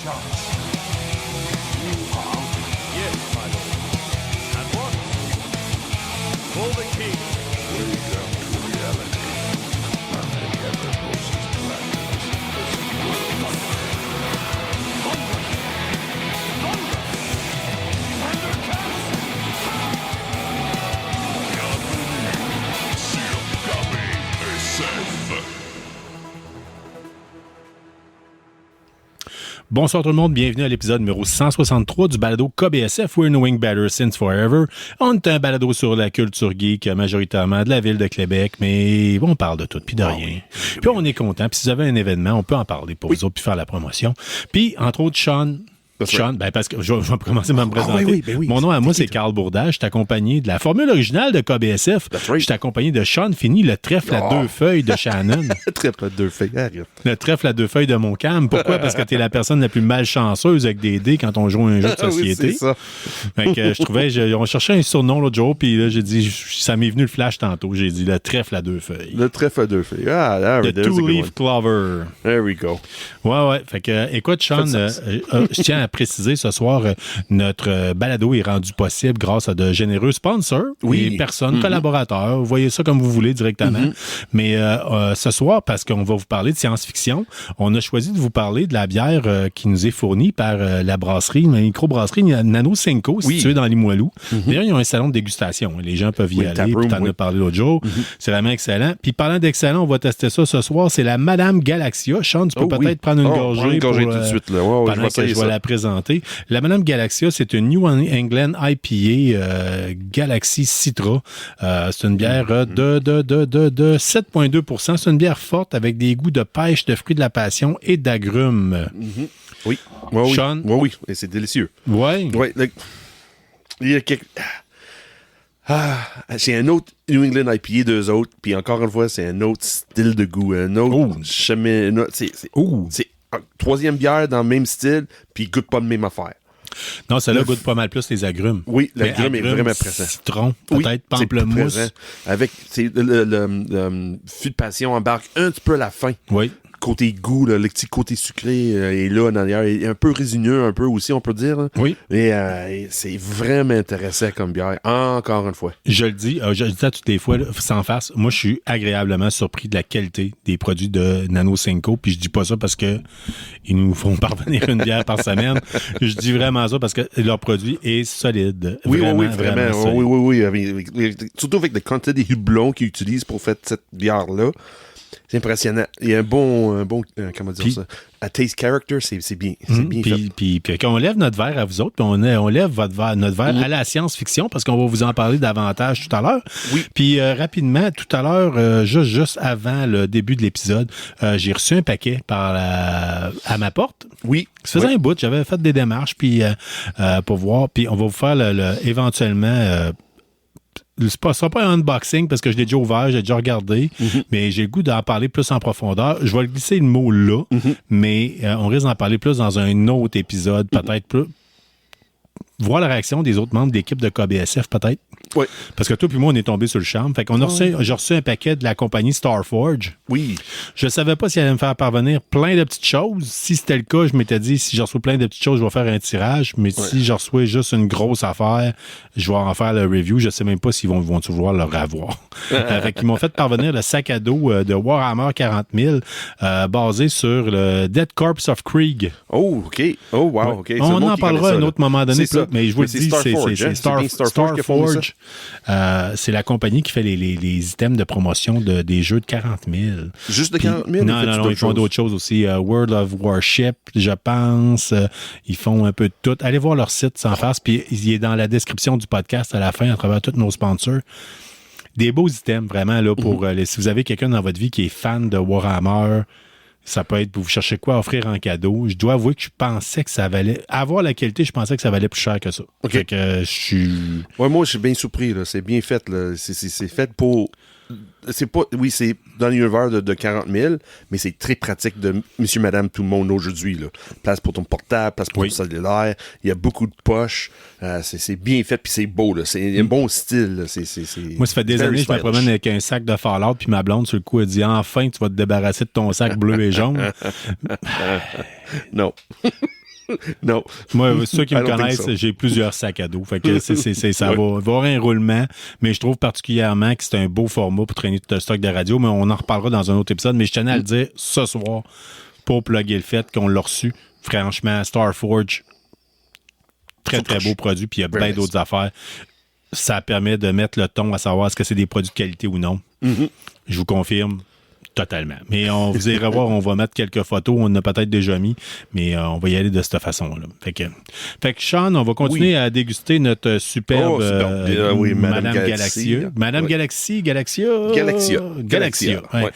charge. You have? Yes, my lord. At once. For the king. Wake up to reality. Nothing ever goes as planned as this world. Thunder! Thunder! Thundercats! Bonsoir tout le monde, bienvenue à l'épisode numéro 163 du balado KBSF We're Knowing Better Since Forever. On est un balado sur la culture geek, majoritairement de la ville de Québec, mais on parle de tout puis de rien. Puis on est content, puis si vous avez un événement, on peut en parler pour vous autres puis faire la promotion. Puis entre autres, Sean, ben parce que je vais commencer par me présenter. Oui. Mon nom à moi, c'est Carl Bourdage. Je suis accompagné de la formule originale de KBSF. Je suis accompagné de Sean Fini, le trèfle à deux feuilles de Shannon. Le trèfle à deux feuilles, arrête. Le trèfle à deux feuilles de Montcalm. Pourquoi? Parce que t'es la personne la plus malchanceuse avec des dés quand on joue un jeu de société. Oui, c'est ça. Fait que je trouvais, on cherchait un surnom l'autre jour, puis là, j'ai dit, ça m'est venu le flash tantôt. J'ai dit le trèfle à deux feuilles. Le trèfle à deux feuilles. The two-leaf clover. There we go. Ouais. Fait que, écoute, Sean, je tiens à préciser ce soir, notre balado est rendu possible grâce à de généreux sponsors et personnes, collaborateurs. Vous voyez ça comme vous voulez directement. Mais ce soir, parce qu'on va vous parler de science-fiction, on a choisi de vous parler de la bière qui nous est fournie par la brasserie, la microbrasserie Nano Cinco, située dans Limoilou. D'ailleurs, ils ont un salon de dégustation. Les gens peuvent y aller. Puis t'en as parlé l'autre jour. C'est vraiment excellent. Puis parlant d'excellent, on va tester ça ce soir. C'est la Madame Galaxia. Sean, tu peux peut-être prendre une gorgée. Une gorgée tout de suite. Là. Pendant que je vais la présenter. La Madame Galaxia, c'est une New England IPA Galaxy Citra. C'est une bière de 7,2 %. C'est une bière forte avec des goûts de pêche, de fruits de la passion et d'agrumes. Oui. Sean? Oui. Et c'est délicieux. Oui. Il y a quelques... c'est un autre New England IPA, deux autres. Puis encore une fois, c'est un autre style de goût. Un autre chemin. C'est troisième bière dans le même style, puis il goûte pas de même affaire. Non, celle-là goûte pas mal plus les agrumes. Oui, l'agrume est vraiment présent. Citron, peut-être pamplemousse. Avec le fût de passion embarque un petit peu à la fin. Oui. Côté goût, le petit côté sucré est là en arrière. Il est un peu résineux, un peu aussi, on peut dire. Là. Oui. Et c'est vraiment intéressant comme bière, encore une fois. Je le dis ça toutes les fois, là, sans farce. Moi, je suis agréablement surpris de la qualité des produits de Nano Cinco. Puis je dis pas ça parce que ils nous font parvenir une bière par semaine. Je dis vraiment ça parce que leur produit est solide. Vraiment. Oui. Surtout avec le quantité de houblon qu'ils utilisent pour faire cette bière-là. C'est impressionnant. Il y a un bon comment dire ça? A taste character, c'est bien. C'est bien fait. Puis quand on lève notre verre à vous autres, puis on lève notre verre à la science-fiction, parce qu'on va vous en parler davantage tout à l'heure. Oui. Puis rapidement, tout à l'heure, juste avant le début de l'épisode, j'ai reçu un paquet à ma porte. Oui. Ça faisait un bout, j'avais fait des démarches puis pour voir. Puis on va vous faire éventuellement... Ce ne sera pas un unboxing parce que je l'ai déjà ouvert, j'ai déjà regardé, mais j'ai le goût d'en parler plus en profondeur. Je vais glisser le mot là, mais on risque d'en parler plus dans un autre épisode, peut-être plus. Voir la réaction des autres membres de l'équipe de KBSF, peut-être. Oui. Parce que toi puis moi, on est tombé sur le charme. Fait qu'on j'ai reçu un paquet de la compagnie Starforge. Oui. Je savais pas si elle allait me faire parvenir plein de petites choses. Si c'était le cas, je m'étais dit, si je reçois plein de petites choses, je vais faire un tirage. Mais si je reçois juste une grosse affaire, je vais en faire le review. Je sais même pas s'ils vont vouloir le revoir. Fait qu'ils m'ont fait parvenir le sac à dos de Warhammer 40 000 basé sur le Dead Corpse of Krieg. Oh, OK. Oh, wow. OK. On en parlera à un autre moment donné. Mais je vous le dis, c'est Starforge. C'est la compagnie qui fait les items de promotion des jeux de 40 000. Juste de 40 000? Non, ils font d'autres choses aussi. World of Warship, je pense. Ils font un peu de tout. Allez voir leur site sans farce. Puis il est dans la description du podcast à la fin, à travers tous nos sponsors. Des beaux items, vraiment, là, pour si vous avez quelqu'un dans votre vie qui est fan de Warhammer. Ça peut être pour vous chercher quoi offrir en cadeau. Je dois avouer que je pensais que ça valait... Avoir la qualité, je pensais que ça valait plus cher que ça. OK. Fait que je suis... Ouais, moi, je suis bien surpris. Là. C'est bien fait. Là. C'est fait pour... C'est pas... Oui, c'est dans l'univers de 40 000, mais c'est très pratique de monsieur, madame, tout le monde aujourd'hui. Là. Place pour ton portable, place pour ton cellulaire. Il y a beaucoup de poches. C'est bien fait, puis c'est beau. Là. C'est un bon style. Là. Moi, ça fait des années que je me promène avec un sac de Fallout, puis ma blonde, sur le coup, elle dit « Enfin, tu vas te débarrasser de ton sac bleu et jaune. » Non. Non. Moi, ceux qui I me don't think connaissent, so. j'ai plusieurs sacs à dos. Fait que ça va avoir un roulement, mais je trouve particulièrement que c'est un beau format pour traîner tout le stock de radio, mais on en reparlera dans un autre épisode. Mais je tenais à le dire ce soir pour plugger le fait qu'on l'a reçu. Franchement, Starforge, très, très beau produit, puis il y a bien nice. d'autres affaires. Ça permet de mettre le ton à savoir est-ce que c'est des produits de qualité ou non. Je vous confirme. Totalement. Mais vous irez voir, on va mettre quelques photos, on en a peut-être déjà mis, mais on va y aller de cette façon-là. Fait que Sean, on va continuer à déguster notre superbe Madame Galaxia. Madame Galaxia. Galaxia. Ouais.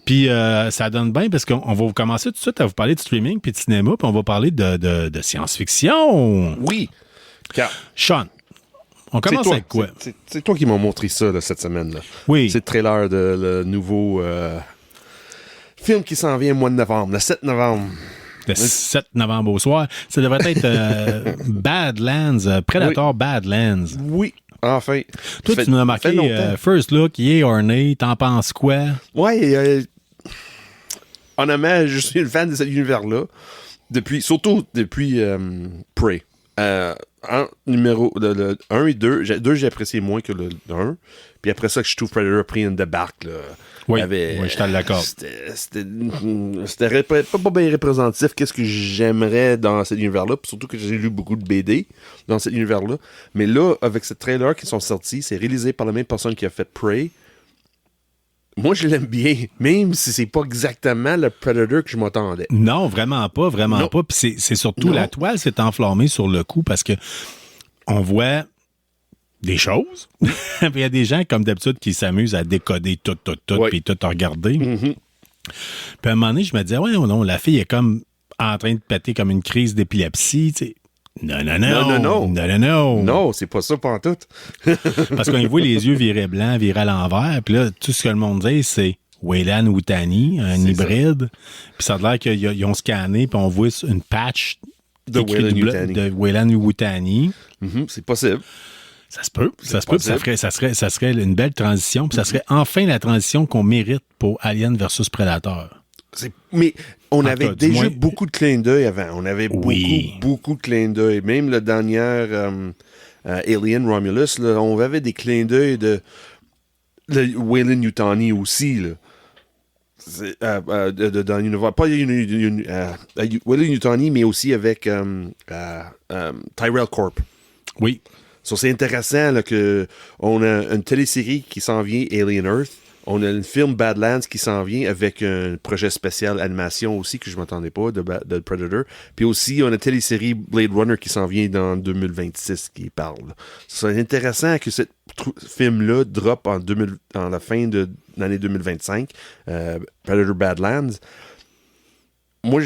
Puis ça donne bien parce qu'on va commencer tout de suite à vous parler de streaming puis de cinéma, puis on va parler de science-fiction. Oui. Car Sean, on commence avec quoi? C'est toi qui m'as montré ça là, cette semaine. Là. Oui. C'est le trailer de le nouveau film qui s'en vient au mois de novembre, le 7 novembre. Le 7 novembre au soir. Ça devrait être Badlands, Predator Badlands. Oui, enfin. Toi, tu nous as marqué First Look, Yay or Nay, t'en penses quoi? Ouais, honnêtement, je suis une fan de cet univers-là. Surtout depuis Prey. Numéro 1 et 2. 2, j'ai apprécié moins que le 1. Puis après ça, que je trouve Predator a pris une débarque. Là. Oui, je suis d'accord. C'était pas bien représentatif. Qu'est-ce que j'aimerais dans cet univers-là? Puis surtout que j'ai lu beaucoup de BD dans cet univers-là. Mais là, avec ce trailer qui sont sortis, c'est réalisé par la même personne qui a fait Prey. Moi, je l'aime bien, même si c'est pas exactement le Predator que je m'attendais. Non, vraiment pas. Puis c'est surtout la toile s'est enflammée sur le coup parce que on voit des choses. Puis il y a des gens, comme d'habitude, qui s'amusent à décoder tout, puis tout regarder. Puis à un moment donné, je me disais, ouais, non, la fille est comme en train de péter comme une crise d'épilepsie, tu sais. Non. Non, c'est pas ça pantoute. Parce qu'on voit les yeux virer blancs, virer à l'envers. Puis là, tout ce que le monde dit, c'est Weyland-Yutani, un hybride. Puis ça a l'air qu'ils ont scanné, puis on voit une patch de Weyland-Yutani. C'est possible. Ça se peut. Ça serait une belle transition. Puis ça serait enfin la transition qu'on mérite pour Alien versus Predator. Mais on avait déjà beaucoup de clins d'œil avant. On avait beaucoup de clins d'œil. Même le dernier Alien Romulus, là, on avait des clins d'œil de Weyland-Yutani aussi. Là. Dans l'univers. Pas Weyland-Yutani, mais aussi avec Tyrell Corp. Oui. So, c'est intéressant là, qu'on a une télésérie qui s'en vient, Alien Earth. On a un film Badlands qui s'en vient avec un projet spécial animation aussi que je ne m'attendais pas de Predator. Puis aussi, on a une télésérie Blade Runner qui s'en vient dans 2026 qui parle. C'est intéressant que ce film-là drop en la fin de l'année 2025, Predator Badlands. Moi,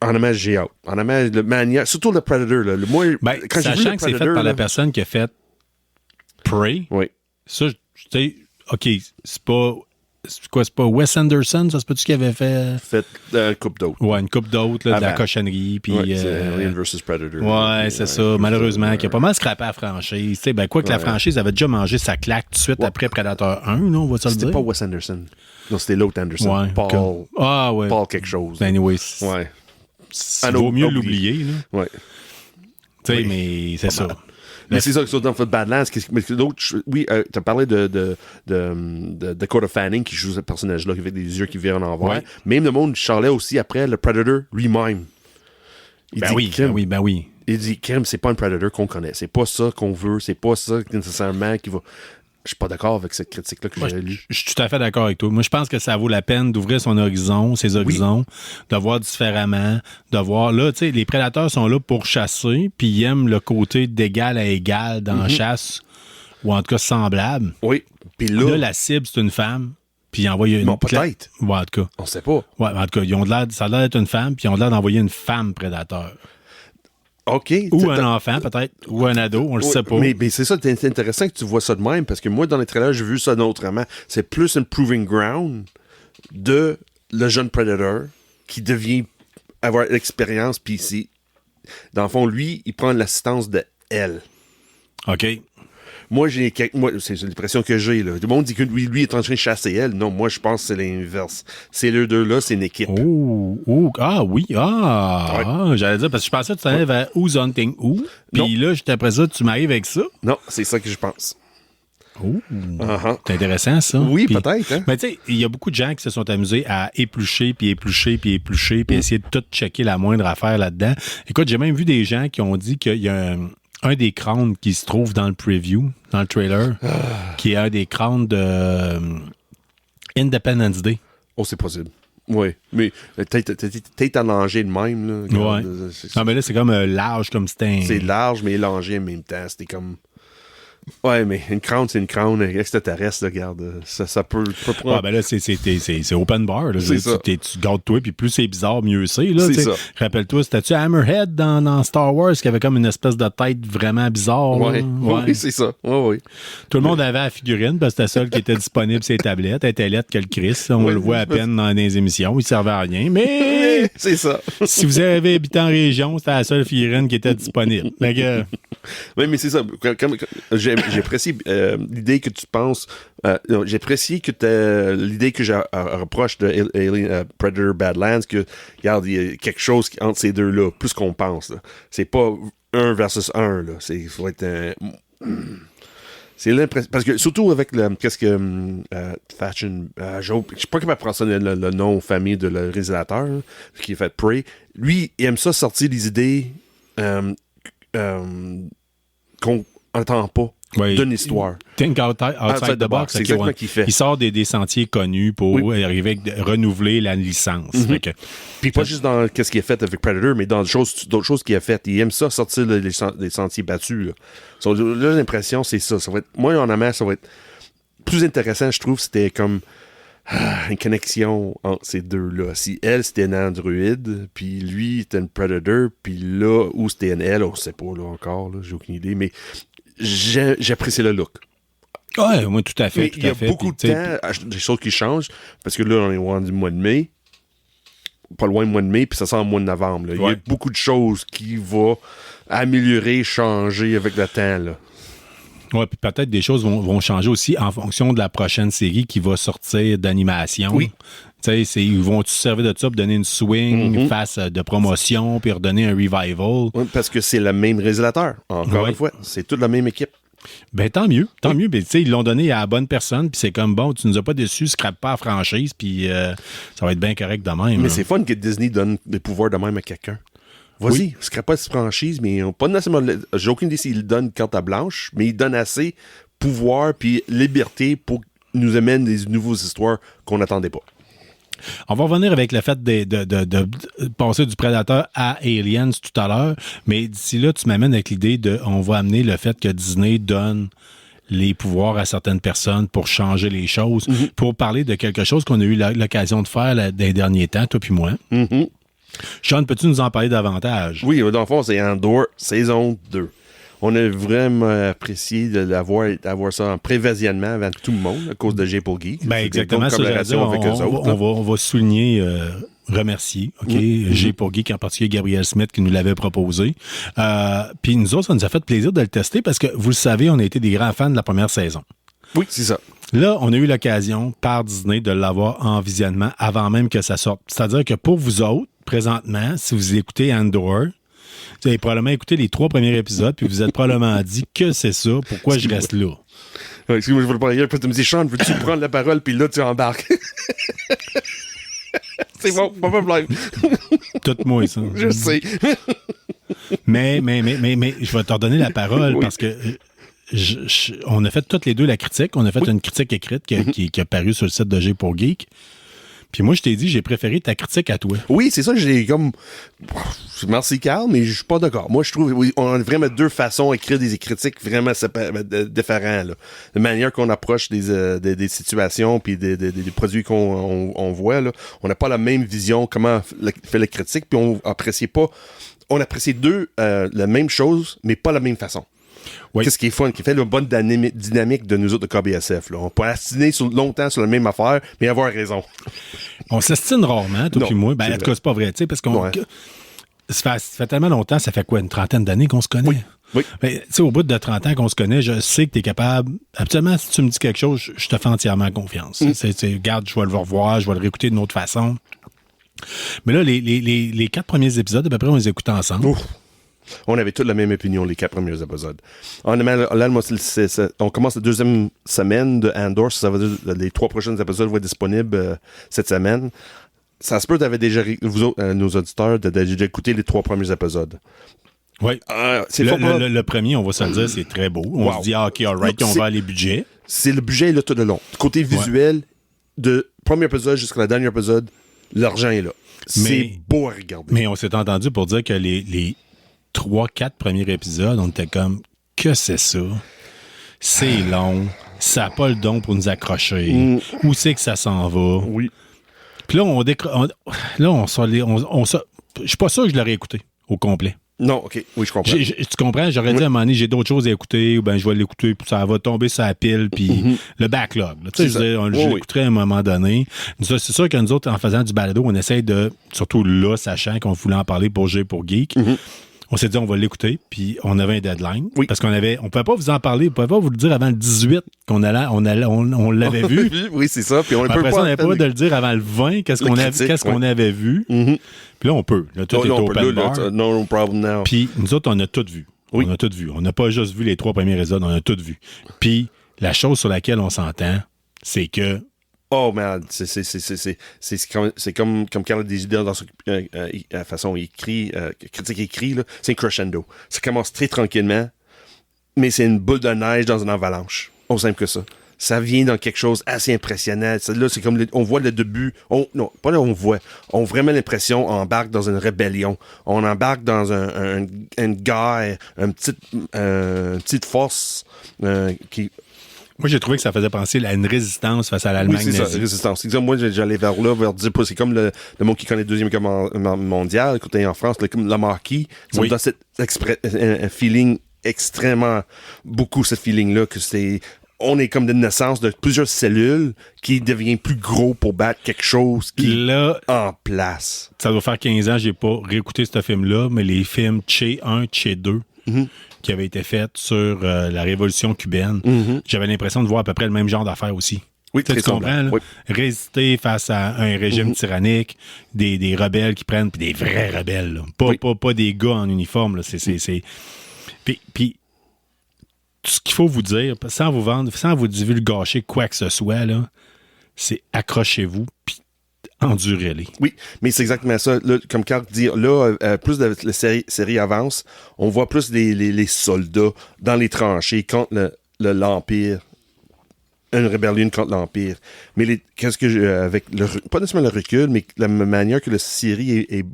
honnêtement, j'ai hâte. Honnêtement, le manière, surtout le Predator. Là, quand sachant que c'est fait par la personne qui a fait Prey, ça, tu sais, OK, c'est pas Wes Anderson, ça se peut-tu qu'il avait fait une coupe d'autres. Ouais, une coupe d'autres, de la cochonnerie. Puis, c'est Alien vs Predator. Ouais, c'est ça. Malheureusement, qui a pas mal scrappé la franchise. Tu sais, que la franchise avait déjà mangé sa claque tout de suite après Predator 1, non, on va se le dire. C'était pas Wes Anderson. Non, c'était l'autre Anderson. Ouais, Paul quelque chose. Anyway, ouais. Il vaut mieux l'oublier. Là. Ouais. Tu sais, mais c'est ça. Mais c'est ça que dans Badlands, mais d'autres, tu as parlé de Dakota Fanning qui joue ce personnage-là avec des yeux qui virent en envers. Ouais. Même le monde charlait aussi après le Predator lui-même. Ben oui. Il dit, Kim, c'est pas un Predator qu'on connaît. C'est pas ça qu'on veut. C'est pas ça nécessairement qui va. Je suis pas d'accord avec cette critique-là que j'ai lue. Je suis tout à fait d'accord avec toi. Moi, je pense que ça vaut la peine d'ouvrir ses horizons, de voir différemment, de voir, là, tu sais, les prédateurs sont là pour chasser, puis ils aiment le côté d'égal à égal dans la chasse, ou en tout cas semblable. Oui. Puis là, la cible, c'est une femme, puis ils envoient une... Bon, peut-être. Ouais, en tout cas. On sait pas. Ouais, en tout cas, ça a l'air d'être une femme, puis ils ont l'air d'envoyer une femme prédateur. OK. Ou un enfant, peut-être, ou un ado, on le sait pas. Mais c'est ça, c'est intéressant que tu vois ça de même, parce que moi, dans les trailers, j'ai vu ça autrement. C'est plus un proving ground de le jeune Predator qui devient avoir l'expérience, puis c'est... Dans le fond, lui, il prend l'assistance de elle. OK. Moi, c'est l'impression que j'ai, là. Tout le monde dit que lui est en train de chasser elle. Non, moi, je pense que c'est l'inverse. C'est les deux-là, c'est une équipe. Ah oui, j'allais dire, parce que je pensais que tu t'en allais vers Who's Hunting Who, puis là, juste après ça, tu m'arrives avec ça. Non, c'est ça que je pense. C'est intéressant, ça. Oui, puis, peut-être. Hein? Mais tu sais, il y a beaucoup de gens qui se sont amusés à éplucher, puis essayer de tout checker la moindre affaire là-dedans. Écoute, j'ai même vu des gens qui ont dit qu'il y a un des crânes qui se trouve dans le preview, dans le trailer, qui est un des crânes de Independence Day. Oh, c'est possible. Oui, mais peut-être allongé de même. Là, regarde, non, mais là, c'est comme large, comme c'était un... C'est large, mais élongé en même temps. C'était comme... Ouais, mais une crown, c'est une crown extraterrestre, regarde. Ça peut prendre... Ah, ben là, c'est open bar. Là. C'est ça. Tu gardes toi, puis plus c'est bizarre, mieux c'est. Là, c'est ça. Rappelle-toi, c'était-tu Hammerhead dans Star Wars qui avait comme une espèce de tête vraiment bizarre? Ouais. Là? Oui, c'est ça. Oui. Tout le monde avait la figurine parce que c'était celle qui était disponible sur les tablettes. Elle était lettre que le Christ. On le voit à peine dans les émissions. Il servait à rien. Mais c'est ça. Si vous avez habité en région, c'était la seule figurine qui était disponible. Oui, mais c'est ça. J'apprécie l'idée que tu penses. J'apprécie que l'idée que je reproche de Alien Predator Badlands, que regarde, il y a quelque chose entre ces deux-là, plus qu'on pense. Là. C'est pas 1 versus 1. Là. Faut être c'est l'impression. Parce que surtout avec qu'est-ce que Thatchen. Je sais pas comment prendre ça le nom famille de le réalisateur là, qui a fait Prey. Lui, il aime ça sortir des idées qu'on n'entend pas d'une histoire. Think outside the box. C'est exactement ce qu'il fait. Il sort des sentiers connus pour arriver à renouveler la licence. Puis pas juste dans qu'est-ce qu'il a fait avec Predator, mais dans d'autres choses qu'il a fait. Il aime ça, sortir des sentiers battus. Là, là l'impression, c'est ça. Ça va être, moi, en amont, ça va être plus intéressant, je trouve, c'était comme une connexion entre ces deux-là. Si elle, c'était une androïde, puis lui, c'était une Predator, puis là, où c'était une elle, on sait pas, là, encore, là, j'ai aucune idée, mais j'apprécie le look. Oui, moi, tout à fait. Il y a beaucoup de temps, des choses qui changent, parce que là, on est loin du mois de mai, pas loin du mois de mai, puis ça sent le mois de novembre. Là. Il y a beaucoup de choses qui vont améliorer, changer avec le temps, là. Oui, puis peut-être des choses vont changer aussi en fonction de la prochaine série qui va sortir d'animation. Oui. Tu sais, ils vont-tu se servir de ça pour donner une swing face de promotion, puis redonner un revival? Oui, parce que c'est le même réalisateur, encore une fois. C'est toute la même équipe. Ben tant mieux. Ben, tu sais, ils l'ont donné à la bonne personne, puis c'est comme, bon, tu nous as pas déçus, scrape pas la franchise, puis ça va être bien correct de même. Mais c'est fun que Disney donne des pouvoirs de même à quelqu'un. Vas-y, scrape pas cette franchise, mais pas nécessairement. J'ai aucune idée s'il donne carte blanche, mais il donne assez pouvoir puis liberté pour nous amène des nouvelles histoires qu'on n'attendait pas. On va revenir avec le fait de passer du Predator à Aliens tout à l'heure, mais d'ici là, tu m'amènes avec l'idée on va amener le fait que Disney donne les pouvoirs à certaines personnes pour changer les choses, pour parler de quelque chose qu'on a eu l'occasion de faire des derniers temps, toi puis moi. Sean, peux-tu nous en parler davantage? Oui, dans le fond, c'est Andor, saison 2. On a vraiment apprécié d'avoir ça en prévisionnement avant tout le monde, à cause de J pour Geek. Ben exactement, ça, on va souligner, remercier, J pour Geek, en particulier Gabriel Smith qui nous l'avait proposé. Puis nous autres, ça nous a fait plaisir de le tester parce que, vous le savez, on a été des grands fans de la première saison. Oui, c'est ça. Là, on a eu l'occasion, par Disney, de l'avoir en visionnement avant même que ça sorte. C'est-à-dire que pour vous autres, présentement, si vous écoutez Andor, vous avez probablement écouté les 3 premiers épisodes, puis vous êtes probablement dit que c'est ça, pourquoi je reste là. Excuse-moi, je veux le parler. Puis tu me dis, Sean, veux-tu prendre la parole, puis là, tu embarques. C'est bon, pas de problème. Tout moi, ça. Je sais. Mais, je vais te redonner la parole parce que on a fait toutes les deux la critique. On a fait une critique écrite qui a paru sur le site de G pour Geek. Puis moi, je t'ai dit, j'ai préféré ta critique à toi. Oui, c'est ça, j'ai comme... Merci, Carl, mais je suis pas d'accord. Moi, je trouve on a vraiment 2 façons d'écrire des critiques vraiment différentes. Là. La manière qu'on approche des situations puis des produits qu'on voit, là, on n'a pas la même vision, comment fait la critique, puis on apprécie 2 la même chose, mais pas la même façon. Oui. Qu'est-ce qui est fun, qui fait la bonne dynamique de nous autres de KBSF. Là. On peut astiner longtemps sur la même affaire, mais avoir raison. On s'astine rarement, toi et moi. En tout cas, c'est pas vrai, tu sais, parce qu'on... Ça fait tellement longtemps, ça fait quoi, une 30aine d'années qu'on se connaît? Oui. Oui. Mais, tu sais, au bout de 30 ans qu'on se connaît, je sais que tu es capable. Absolument, si tu me dis quelque chose, je te fais entièrement confiance. Regarde, je vais le revoir, je vais le réécouter d'une autre façon. Mais là, les 4 premiers épisodes, à peu près, on les écoute ensemble. Ouf. On avait tous la même opinion, les 4 premiers épisodes. Là, moi, on commence la 2e semaine de Andor. Ça veut dire que les 3 prochains épisodes vont être disponibles cette semaine. Ça se peut que vous autres, nos auditeurs, déjà écouté les 3 premiers épisodes. Oui. Le premier, on va se le dire, c'est très beau. On se dit, OK, all right, on va les budgets. C'est le budget là tout le long. Côté visuel, de premier épisode jusqu'à la dernière épisode, l'argent est là. C'est beau à regarder. Mais on s'est entendu pour dire que les 3-4 premiers épisodes, on était comme, que c'est ça? C'est long. Ça n'a pas le don pour nous accrocher. Où c'est que ça s'en va? Oui. Puis là, je suis pas sûr que je l'aurais écouté au complet. Non, OK. Oui, je comprends. Tu comprends? J'aurais dit à un moment donné, j'ai d'autres choses à écouter, ou bien je vais l'écouter, puis ça va tomber sur la pile, puis le backlog. Tu sais, je l'écouterai à un moment donné. C'est sûr que nous autres, en faisant du balado, on essaye de, surtout là, sachant qu'on voulait en parler pour Geek, on s'est dit, on va l'écouter, puis on avait un deadline. Oui. Parce qu'on pouvait pas vous en parler, on pouvait pas vous le dire avant le 18 qu'on on l'avait vu. Oui, c'est ça. Puis on n'avait pas de le dire avant le 20, qu'est-ce qu'on avait vu. Puis là, on peut. Là, tout est open bar. No problem now. Puis nous autres, on a tout vu. Oui. On a tout vu. On n'a pas juste vu les 3 premiers épisodes, on a tout vu. Puis la chose sur laquelle on s'entend, c'est que oh man, c'est comme Carl Desider dans sa façon critique écrit, là, c'est un crescendo. Ça commence très tranquillement, mais c'est une boule de neige dans une avalanche. Aussi simple que ça. Ça vient dans quelque chose assez impressionnant. Là, c'est comme on voit le début. On a vraiment l'impression on embarque dans une rébellion. On embarque dans une guerre, une petite force qui. Moi, j'ai trouvé que ça faisait penser à une résistance face à l'Allemagne nazie. Oui, c'est ça, résistance. Moi, j'allais vers là, vers dire, c'est comme le monde qui connaît la Deuxième Guerre mondiale, écoutez, en France, comme la marquis. Ça me donne un feeling extrêmement, beaucoup ce feeling-là, que on est comme de naissance de plusieurs cellules qui devient plus gros pour battre quelque chose qui est en place. Ça doit faire 15 ans, j'ai pas réécouté ce film-là, mais les films Che 1, Che 2, qui avaient été faits sur la révolution cubaine, j'avais l'impression de voir à peu près le même genre d'affaires aussi. Oui, tu comprends, là? Oui. Résister face à un régime tyrannique, des rebelles qui prennent, puis des vrais rebelles, là. Pas des gars en uniforme, là. Puis tout ce qu'il faut vous dire, sans vous vendre, sans vous divulgacher quoi que ce soit, là, c'est accrochez-vous, puis endurez-les. Oui, mais c'est exactement ça. Là, comme Carl dit, là, plus la série avance, on voit plus les soldats dans les tranchées contre l'Empire. Une rébellion contre l'Empire. Mais qu'est-ce que avec pas nécessairement le recul, mais la manière que la série est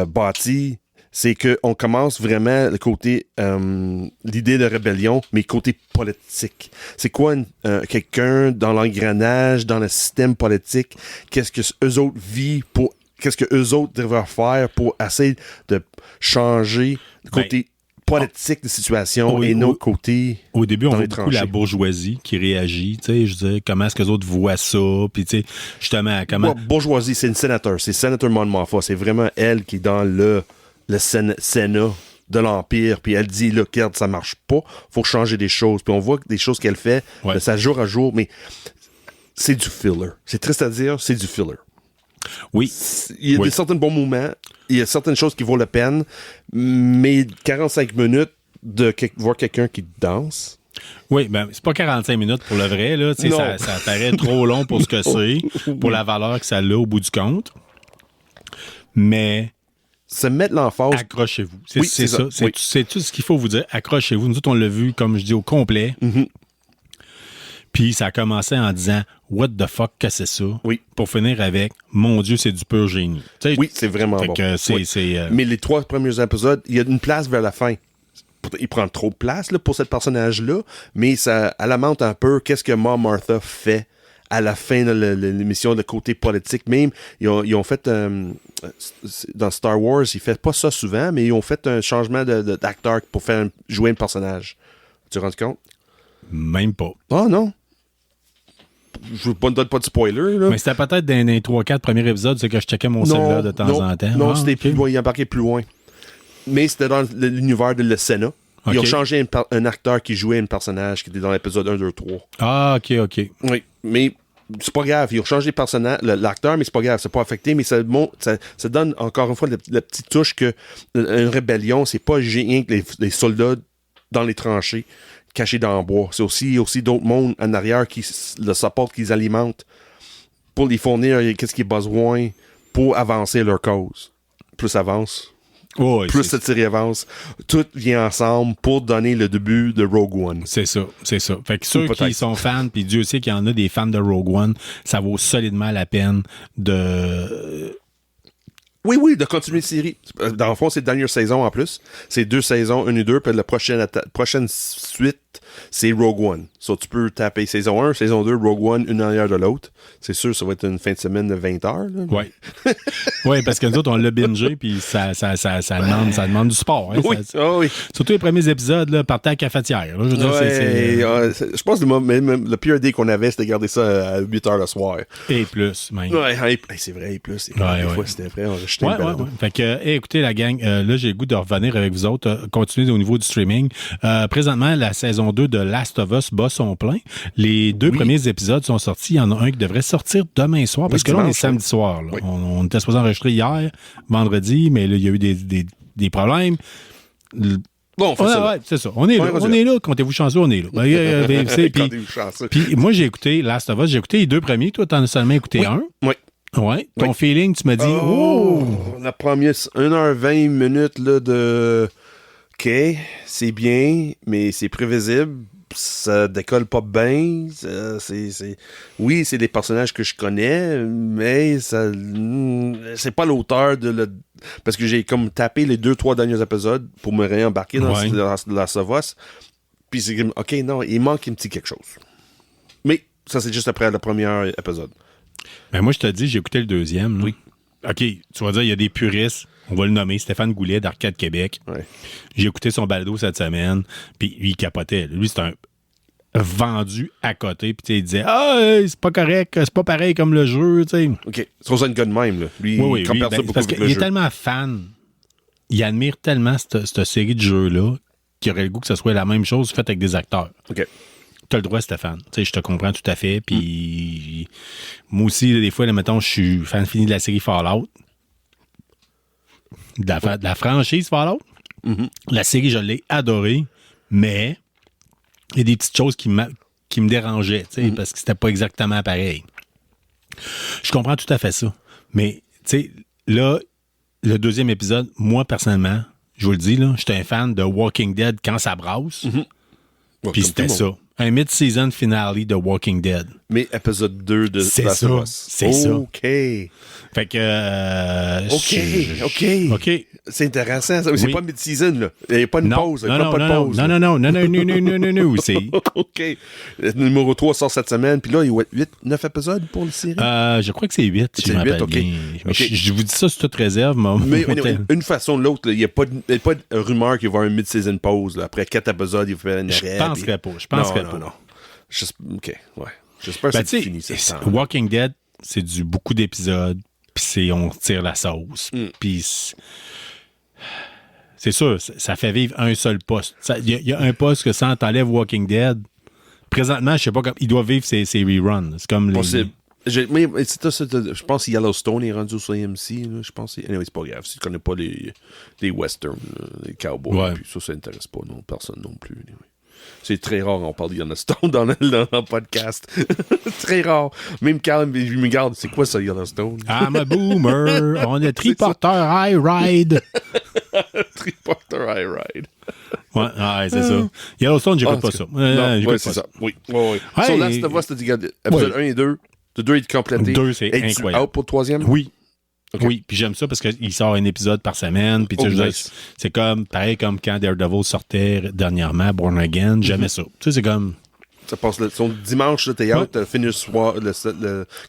bâtie, c'est qu'on commence vraiment le côté l'idée de rébellion, mais côté politique. C'est quoi quelqu'un dans l'engrenage, dans le système politique, qu'est-ce que eux autres vivent pour, qu'est-ce que eux autres devraient faire pour essayer de changer le côté politique de situation et notre côté. Au début, on voit beaucoup la bourgeoisie qui réagit, tu sais, je veux dire, comment est-ce que les autres voient ça, puis tu sais, justement, comment... Bourgeoisie, c'est une sénateur, c'est sénateur Mon Mothma, c'est vraiment elle qui est dans le Sénat de l'Empire, puis elle dit, là, regarde, ça marche pas, faut changer des choses, puis on voit des choses qu'elle fait, de ça jour à jour, mais c'est du filler. C'est triste à dire, c'est du filler. Oui. Il y a certains bons moments, il y a certaines choses qui valent la peine, mais 45 minutes de voir quelqu'un qui danse. Oui, ben c'est pas 45 minutes pour le vrai, là. Ça paraît trop long pour ce que c'est, pour la valeur que ça a au bout du compte. Mais se mettre l'emphase. Accrochez-vous. C'est ça. C'est tout ce qu'il faut vous dire. Accrochez-vous. Nous autres, on l'a vu, comme je dis, au complet. Puis ça a commencé en disant « What the fuck, que c'est ça? » Pour finir avec « Mon Dieu, c'est du pur génie. » Oui, c'est vraiment bon. Que Mais les 3 premiers épisodes, il y a une place vers la fin. Il prend trop de place là, pour ce personnage-là, mais ça alimente un peu qu'est-ce que Mom Martha fait à la fin de l'émission, le côté politique. Même, ils ont fait, dans Star Wars, ils ne font pas ça souvent, mais ils ont fait un changement d'acteur pour jouer un personnage. Tu te rends compte? Même pas. Ah non? Je ne donne pas de spoiler. Là. Mais c'était peut-être dans les 3-4 premiers épisodes, c'est que je checkais mon cellulaire de temps en temps. Non, c'était plus loin. Il embarquait plus loin. mais c'était dans l'univers de le Sénat. Ils ont Ok. changé un acteur qui jouait un personnage qui était dans l'épisode 1, 2, 3. Ah, OK. Oui, mais c'est pas grave. Ils ont changé l'acteur, mais c'est pas grave. C'est pas affecté, mais ça donne encore une fois la petite touche que une rébellion, c'est pas rien que les soldats dans les tranchées, cachés dans le bois. C'est aussi d'autres mondes en arrière qui le supportent, qui les alimentent pour les fournir qu'est-ce qu'ils ont besoin pour avancer leur cause. Plus ça avance, Ouais, plus cette série avance, tout vient ensemble pour donner le début de Rogue One. C'est ça. Fait que ceux Ou qui peut-être. sont fans, puis Dieu sait qu'il y en a des fans de Rogue One, ça vaut solidement la peine de... Oui, de continuer la série. Dans le fond, c'est la dernière saison en plus. C'est 2 saisons, 1 et 2, puis la prochaine suite, c'est Rogue One. So, tu peux taper saison 1, saison 2, Rogue One, une en arrière de l'autre. C'est sûr, ça va être une fin de semaine de 20 heures. Là. Ouais. Oui, parce que nous autres, on l'a bingé, puis ça demande du sport. Hein, Oui, oui. Surtout les premiers épisodes, là, partant à la cafetière. Là, je veux dire, Je pense que même le pire idée qu'on avait, c'était de garder ça à 8 heures le soir. Et plus, même. Ouais, c'est vrai, et plus. Des fois, c'était vrai, on jetait Ouais. Fait que, écoutez, la gang, là, j'ai le goût de revenir avec vous autres, continuer au niveau du streaming. Présentement, la saison 2 de Last of Us bat son plein. Les 2 premiers épisodes sont sortis. Il y en a un qui devrait sortir demain soir, parce que là, on est samedi soir. Là. Oui. On était supposé enregistrer hier, vendredi, mais là, il y a eu des problèmes. Bon, on fait ça. Ouais, c'est ça. On est là. Ouais, On est là. Comptez-vous chanceux, on est là. Comptez-vous chanceux. Puis moi, j'ai écouté Last of Us. J'ai écouté les 2 premiers. Toi, t'en as seulement écouté un. Oui. Ouais. Ton Oui. feeling, tu m'as dit, oh! La première 1h20 minutes là, de OK, c'est bien, mais c'est prévisible. Ça décolle pas bien. Oui, c'est des personnages que je connais, mais ça c'est pas l'auteur parce que j'ai comme tapé les 2-3 derniers épisodes pour me réembarquer dans la Savos. Puis c'est comme OK, non, il manque un petit quelque chose. Mais ça, c'est juste après le premier épisode. Ben moi, je te dis, j'ai écouté le 2e. Là. Oui. OK, tu vas dire, il y a des puristes. On va le nommer, Stéphane Goulet d'Arcade Québec. Ouais. J'ai écouté son balado cette semaine, puis lui, il capotait. Lui, c'est un vendu à côté, puis il disait « Ah, c'est pas correct, c'est pas pareil comme le jeu. » tu sais. OK. C'est pour ça une gars de même. Là. Lui, Oui, il compare ça beaucoup parce avec qu'il le est jeu. tellement fan, il admire tellement cette série de jeux-là qu'il aurait le goût que ce soit la même chose faite avec des acteurs. OK. T'as le droit, Stéphane. Tu sais, je te comprends tout à fait. Puis moi aussi, des fois, là, mettons, je suis fan fini de la série Fallout. De la franchise Fallout. Mm-hmm. La série, je l'ai adorée, mais il y a des petites choses qui me dérangeaient, tu sais, parce que c'était pas exactement pareil. Je comprends tout à fait ça. Mais, tu sais, là, le 2e épisode, moi, personnellement, je vous le dis, là, j'étais un fan de Walking Dead quand ça brasse. Ouais, Puis comme c'était tout le ça. monde. Un mid-season finale de Walking Dead. Mais épisode 2 de C'est Last ça. of Us. C'est ça. OK. Fait que... OK. C'est intéressant. Ça. C'est Oui. pas mid-season, là. Il n'y a pas une pause. Il n'y a pas de pause. Non. C'est... OK. Le numéro 3 sort cette semaine. Puis là, il y a 9 épisodes pour la série. je crois que c'est 8, si C'est je me 8, rappelle OK. bien. Mais OK. je vous dis ça sur toute réserve. Mais une façon ou l'autre, il n'y a pas de rumeur qu'il va y avoir une mid-season pause. Là. Après 4 épisodes, il va faire un arrêt. Je penserais pas. Je penserais pas. Non. OK, ouais. J'espère que Ben, c'est tu fini. sais, Walking Dead, c'est beaucoup d'épisodes, puis on tire la sauce. Puis c'est sûr, ça fait vivre un seul poste. Il y a un poste que sans t'enlèves Walking Dead, présentement, je sais pas, il doit vivre ses reruns. C'est comme Possible. Mais je pense que Yellowstone est rendu sur AMC. Là, je pense. Anyway, c'est pas grave. Si tu connais pas les westerns, là, les cowboys, Ouais. puis ça intéresse pas personne non plus. Anyway. C'est très rare on parle de Yellowstone dans le podcast. Très rare. Même Carl me regarde, c'est quoi ça, Yellowstone? I'm a boomer, on a triporteur high ride. Triporter High Ride. Ouais, c'est ça. Yellowstone, j'écoute pas ça. Non, j'écoute ouais, c'est pas ça. Oui. Ouais. Hey. Sur Last of Us, t'as dit, regarde, épisode 1 et 2. Le 2 est complété. 2, c'est Es-tu incroyable. out pour le 3e? Oui. Ok. Oui, puis j'aime ça parce qu'il sort un épisode par semaine. Puis tu sais, je veux dire, nice. c'est comme pareil comme quand Daredevil sortait dernièrement, Born Again. J'aimais ça. Tu sais, c'est comme. Ça passe son dimanche, là, t'es out, t'as fini le soir.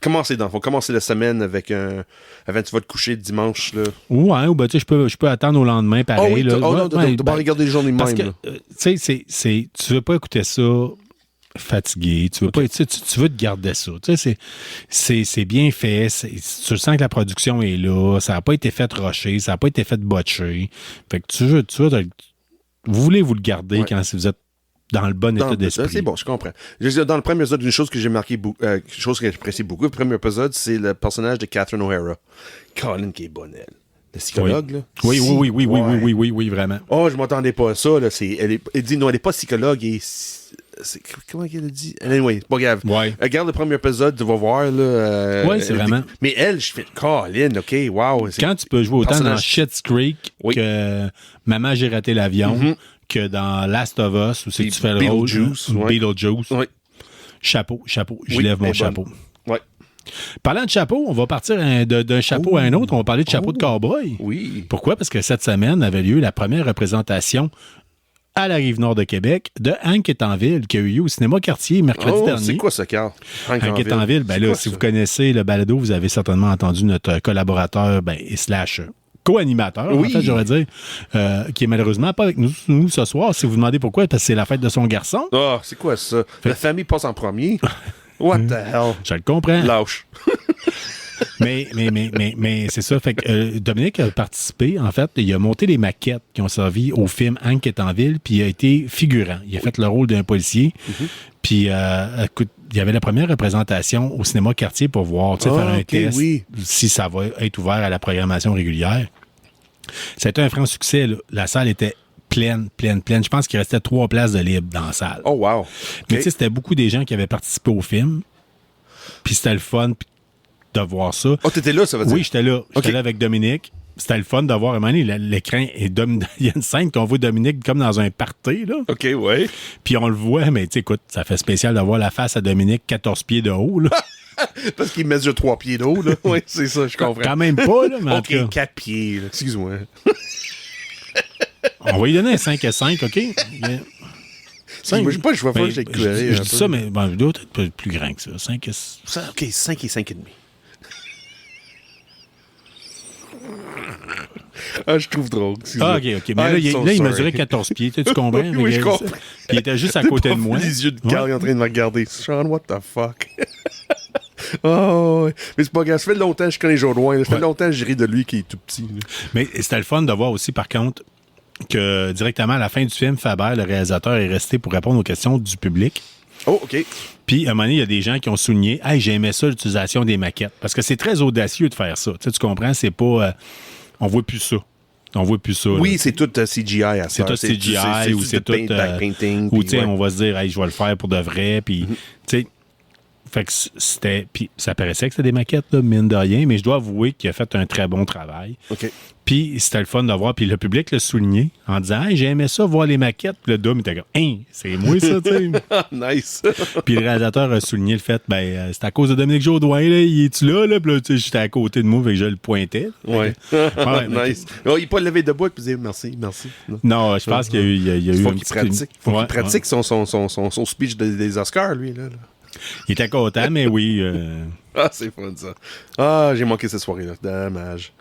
Commencer dans le fond. Commencer la semaine avec un. Avant tu vas te coucher dimanche, là. Ouais, ou ben, tu sais, je peux attendre au lendemain, pareil. Ah oui, là. non, t'as pas regardé les journées Parce même. que, tu sais, tu veux pas écouter ça fatigué. Tu veux pas, tu veux te garder ça. Tu sais, c'est bien fait. Tu sens que la production est là. Ça n'a pas été fait rusher. Ça n'a pas été fait botcher. Fait que vous voulez vous le garder quand vous êtes dans le bon état d'esprit. C'est bon, je comprends. Dans le premier épisode, une chose que j'ai marqué, quelque chose que j'apprécie beaucoup, le premier épisode, c'est le personnage de Catherine O'Hara. Colin qui est bonne, elle. Le psychologue, là. Oui, vraiment. Oh, je m'attendais pas à ça, là. Elle dit, non, elle n'est pas psychologue, comment qu'elle a dit? Anyway, c'est pas grave. Ouais. Regarde le premier épisode, tu vas voir, là. Oui, c'est vraiment. Mais elle, je fais, Colin, OK, wow. Quand tu peux jouer autant dans Schitt's Creek que Maman, j'ai raté l'avion, que dans Last of Us, où c'est que tu fais le rôle. Beetlejuice. Oui. Chapeau. Je lève mon chapeau. Ouais. Parlant de chapeau, on va partir d'un chapeau à un autre. On va parler de chapeau de cowboy. Oui. Pourquoi? Parce que cette semaine avait lieu la première représentation à la Rive-Nord de Québec de Hank est en ville, qui a eu lieu au cinéma Cartier mercredi dernier. C'est quoi ce Carl? Hank est en ville. Ben là, si vous connaissez le balado, vous avez certainement entendu notre collaborateur / co-animateur, en fait, j'aurais dire, qui est malheureusement pas avec nous ce soir. Si vous demandez pourquoi, parce que c'est la fête de son garçon. Ah, c'est quoi ça? La famille passe en premier? What the hell? Je le comprends. Lâche. mais c'est ça. Fait que Dominique a participé, en fait. Il a monté les maquettes qui ont servi au film Hank est en ville, puis il a été figurant. Il a fait le rôle d'un policier. Puis, écoute, il y avait la première représentation au cinéma Cartier pour voir, faire un test, si ça va être ouvert à la programmation régulière. C'était un franc succès, là. La salle était pleine. Je pense qu'il restait 3 places de libre dans la salle. Oh, wow. Mais tu sais, c'était beaucoup des gens qui avaient participé au film. Puis c'était le fun de voir ça. Oh, t'étais là, ça veut dire? Oui, j'étais là. J'étais là avec Dominique. C'était le fun de voir, à un moment donné, l'écran est il y a une scène qu'on voit Dominique comme dans un party, là. OK, ouais. Puis on le voit, mais tu sais, écoute, ça fait spécial de voir la face à Dominique 14 pieds de haut, là. Parce qu'il mesure 3 pieds de haut, là. Oui, c'est ça, je comprends. Quand même pas, là, mais en OK, tout cas. 4 pieds, là. Excuse-moi. On va lui donner un 5 à 5, OK? Moi, j'ai pas le choix, je l'ai éclairé. Je dis ça, mais bon, il doit être plus grand que ça. 5 à... OK, 5 et 5,5. Ah, je trouve drôle. Ah, OK. Mais là, il mesurait 14 pieds. Tu comprends? Oui, je comprends. Puis il était juste à côté de moi. Les yeux de Carl en train de me regarder. Sean, what the fuck? Oh, mais c'est pas grave. Ça fait longtemps que je connais Jodoin. Ça fait longtemps que je ris de lui qui est tout petit. Là. Mais c'était le fun de voir aussi, par contre, que directement à la fin du film, Faber, le réalisateur, est resté pour répondre aux questions du public. Oh, OK. Puis, à un moment donné, il y a des gens qui ont souligné « Hey, j'aimais ça, l'utilisation des maquettes. » Parce que c'est très audacieux de faire ça. Tu comprends? C'est pas... on voit plus ça. Oui, là. c'est tout CGI à ça. C'est tout CGI ou c'est tout... backpainting. Ou, tu sais, on va se dire « Hey, je vais le faire pour de vrai. » Puis, tu sais... Fait que c'était... Puis ça paraissait que c'était des maquettes, là, mine de rien, mais je dois avouer qu'il a fait un très bon travail. OK. Puis c'était le fun de voir. Puis le public l'a souligné en disant « Hey, j'ai aimé ça, voir les maquettes. » Puis le Dom était comme « Hein, c'est moi ça, tu sais. » Nice. Puis le réalisateur a souligné le fait, c'est à cause de Dominique Jodoin, là, il est-tu là? Puis là, tu sais, j'étais à côté de moi, fait que je le pointais. Ouais. Nice. Oh, il n'est pas levé debout et puis il dit merci. Non, je pense qu'il y a eu faut un qu'il petit... pratique. Faut qu'il pratique son speech des Oscars, lui, là. Il était content, mais oui. Ah, c'est fun, ça. Ah, j'ai manqué cette soirée-là. Dommage.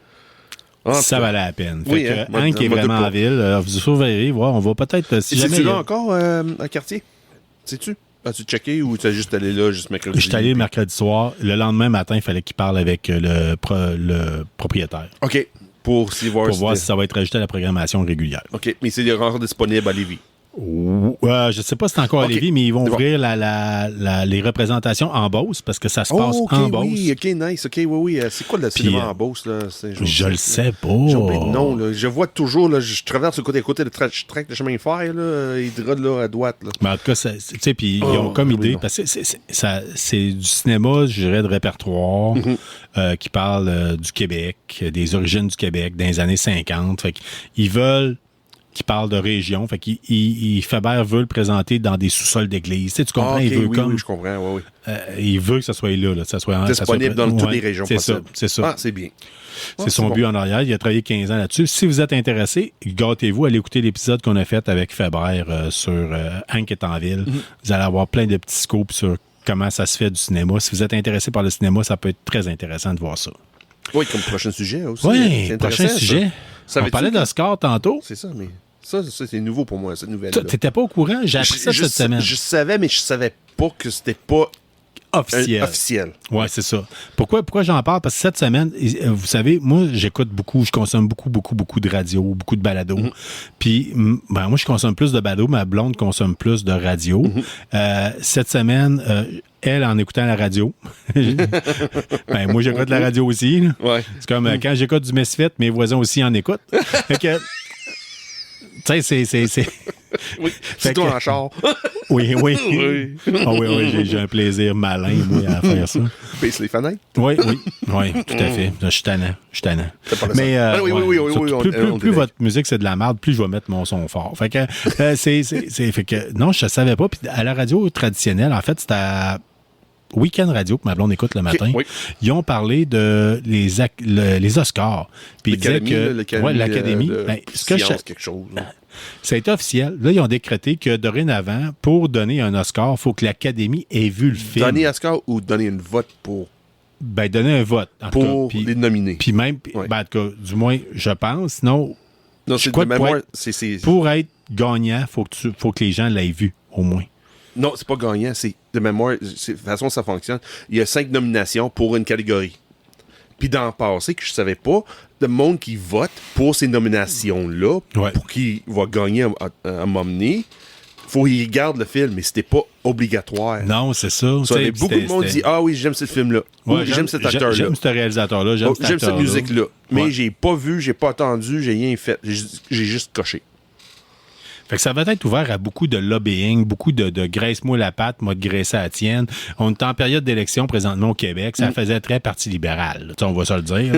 Ça valait la peine. Fait Oui, que Hank est vraiment en ville. Vous surveillez, voir. On va peut-être... Si c'est-tu là encore, à Cartier? Sais-tu? As-tu checké ou tu as juste allé là, juste mercredi? Je suis allé mercredi soir. Le lendemain matin, il fallait qu'il parle avec le propriétaire. OK. Pour voir si ça va être ajouté à la programmation régulière. OK. Mais c'est encore disponible à Lévis. Je ne sais pas si c'est encore à Lévis, mais ils vont ouvrir les représentations en Beauce parce que ça se passe en Beauce. Oui, OK, nice. OK, oui. C'est quoi le cinéma en Beauce? Là? Je le sais pas. J'ai oublié le nom. Là. Je vois toujours, là, je traverse le côté de track de chemin de fer, là, il dira là, à droite. Là. Mais en tout cas, tu sais, puis ils ont comme idée, parce que c'est du cinéma, je dirais, de répertoire qui parle du Québec, des origines du Québec, dans les années 50. Fait qu'ils veulent qui parle de région. Fait qu'il Faber veut le présenter dans des sous-sols d'église. Tu sais, tu comprends? Okay, il veut oui, je comprends. Oui. Il veut que ça soit là. Que ça soit disponible dans toutes les régions possibles. C'est ça. Ah, c'est bien. C'est son but en arrière. Il a travaillé 15 ans là-dessus. Si vous êtes intéressé, gâtez-vous, allez écouter l'épisode qu'on a fait avec Faber sur Hank est en ville. Vous allez avoir plein de petits scoops sur comment ça se fait du cinéma. Si vous êtes intéressé par le cinéma, ça peut être très intéressant de voir ça. Oui, comme prochain sujet aussi. Oui, prochain sujet. On parlait d'Oscar tantôt. C'est ça, mais... Ça, c'est nouveau pour moi, cette nouvelle-là. T'étais pas au courant? J'ai appris ça cette semaine. Je savais, mais je savais pas que c'était pas officiel. Ouais, c'est ça. Pourquoi j'en parle? Parce que cette semaine, vous savez, moi, je consomme beaucoup de radio, beaucoup de balado. Puis, moi, je consomme plus de balado, ma blonde consomme plus de radio. Cette semaine, elle, en écoutant la radio, moi, j'écoute la radio aussi. Là. Ouais. C'est comme quand j'écoute du Misfit, mes voisins aussi en écoutent. Fait que, tu sais, c'est... Oui, c'est toi en char. Oui. Oui. Oui, j'ai un plaisir malin, moi, à faire ça. Baisse les fenêtres. Oui, tout à fait. Je suis tannant. T'as pas Mais oui, plus votre musique, c'est de la merde, plus je vais mettre mon son fort. Fait que, fait que, non, je ne savais pas. Puis à la radio traditionnelle, en fait, c'était à Week-end Radio, que ma blonde écoute le matin. Oui. Ils ont parlé de les Oscars. Puis ils disaient que l'Académie, quelque chose. Ça a été officiel. Là, ils ont décrété que dorénavant, pour donner un Oscar, il faut que l'Académie ait vu le film. Donner un Oscar ou donner une vote pour... donner un vote. Pour les nominer. Puis même, ouais. En tout cas, du moins, je pense. Sinon, non, c'est de mémoire. Pour être gagnant, faut que les gens l'aient vu, au moins. Non, c'est pas gagnant. C'est de mémoire. De toute façon, ça fonctionne. Il y a 5 nominations pour une catégorie. Puis dans le passé, que je savais pas, le monde qui vote pour ces nominations-là, pour qui va gagner à m'emmener, faut qu'il regarde le film, mais c'était pas obligatoire. Non, c'est ça. Beaucoup de monde dit « Ah oui, j'aime ce film-là. J'aime cet acteur-là. J'aime ce réalisateur-là. J'aime cette musique-là. » Mais j'ai pas vu, j'ai pas attendu, j'ai rien fait. J'ai juste coché. Fait que ça va être ouvert à beaucoup de lobbying, beaucoup de graisse-moi la patte, moi de graisser à la tienne. On est en période d'élection présentement au Québec. Ça faisait très parti libéral. On va se le dire.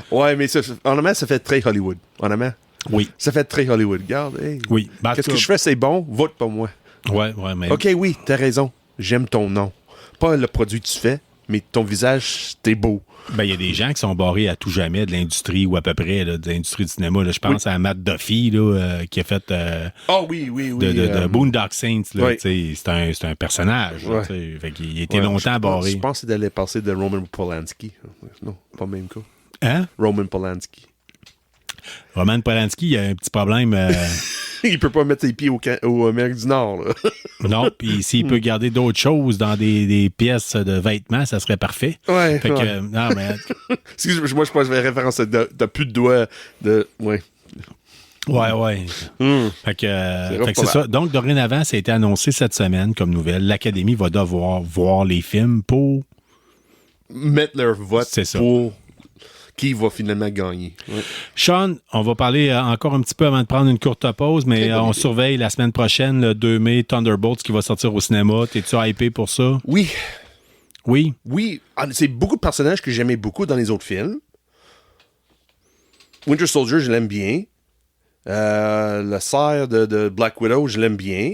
Ouais, mais honnêtement, ça fait très Hollywood. Honnêtement. Oui. Ça fait très Hollywood. Regarde, hey, oui. Qu'est-ce que je fais, c'est bon, vote pour moi. Ouais, mais... OK, oui, t'as raison. J'aime ton nom. Pas le produit que tu fais, mais ton visage, t'es beau. Il y a des gens qui sont barrés à tout jamais de l'industrie ou à peu près là, de l'industrie du cinéma. Là. Je pense à Matt Duffy là, qui a fait de Boondock Saints. Là, c'est un personnage. Là, fait qu'il était longtemps barré. Je pense qu'il allait passer de Roman Polanski. Non, pas le même cas. Hein? Roman Polanski. Roman Polanski, il a un petit problème. Il peut pas mettre ses pieds au Amérique du Nord. Là. Non, puis s'il peut garder d'autres choses dans des pièces de vêtements, ça serait parfait. Ouais. Fait que, non, mais... Excuse-moi, je pense que je fais référence à t'as plus de doigts de... Ouais. Ouais. Fait que c'est ça. Donc, dorénavant, ça a été annoncé cette semaine comme nouvelle. L'Académie va devoir voir les films pour... mettre leur vote pour... qui va finalement gagner. Ouais. Sean, on va parler encore un petit peu avant de prendre une courte pause, mais on surveille la semaine prochaine, le 2 mai, Thunderbolts qui va sortir au cinéma. T'es-tu hypé pour ça? Oui. Oui? Oui. C'est beaucoup de personnages que j'aimais beaucoup dans les autres films. Winter Soldier, je l'aime bien. Le cerf de Black Widow, je l'aime bien.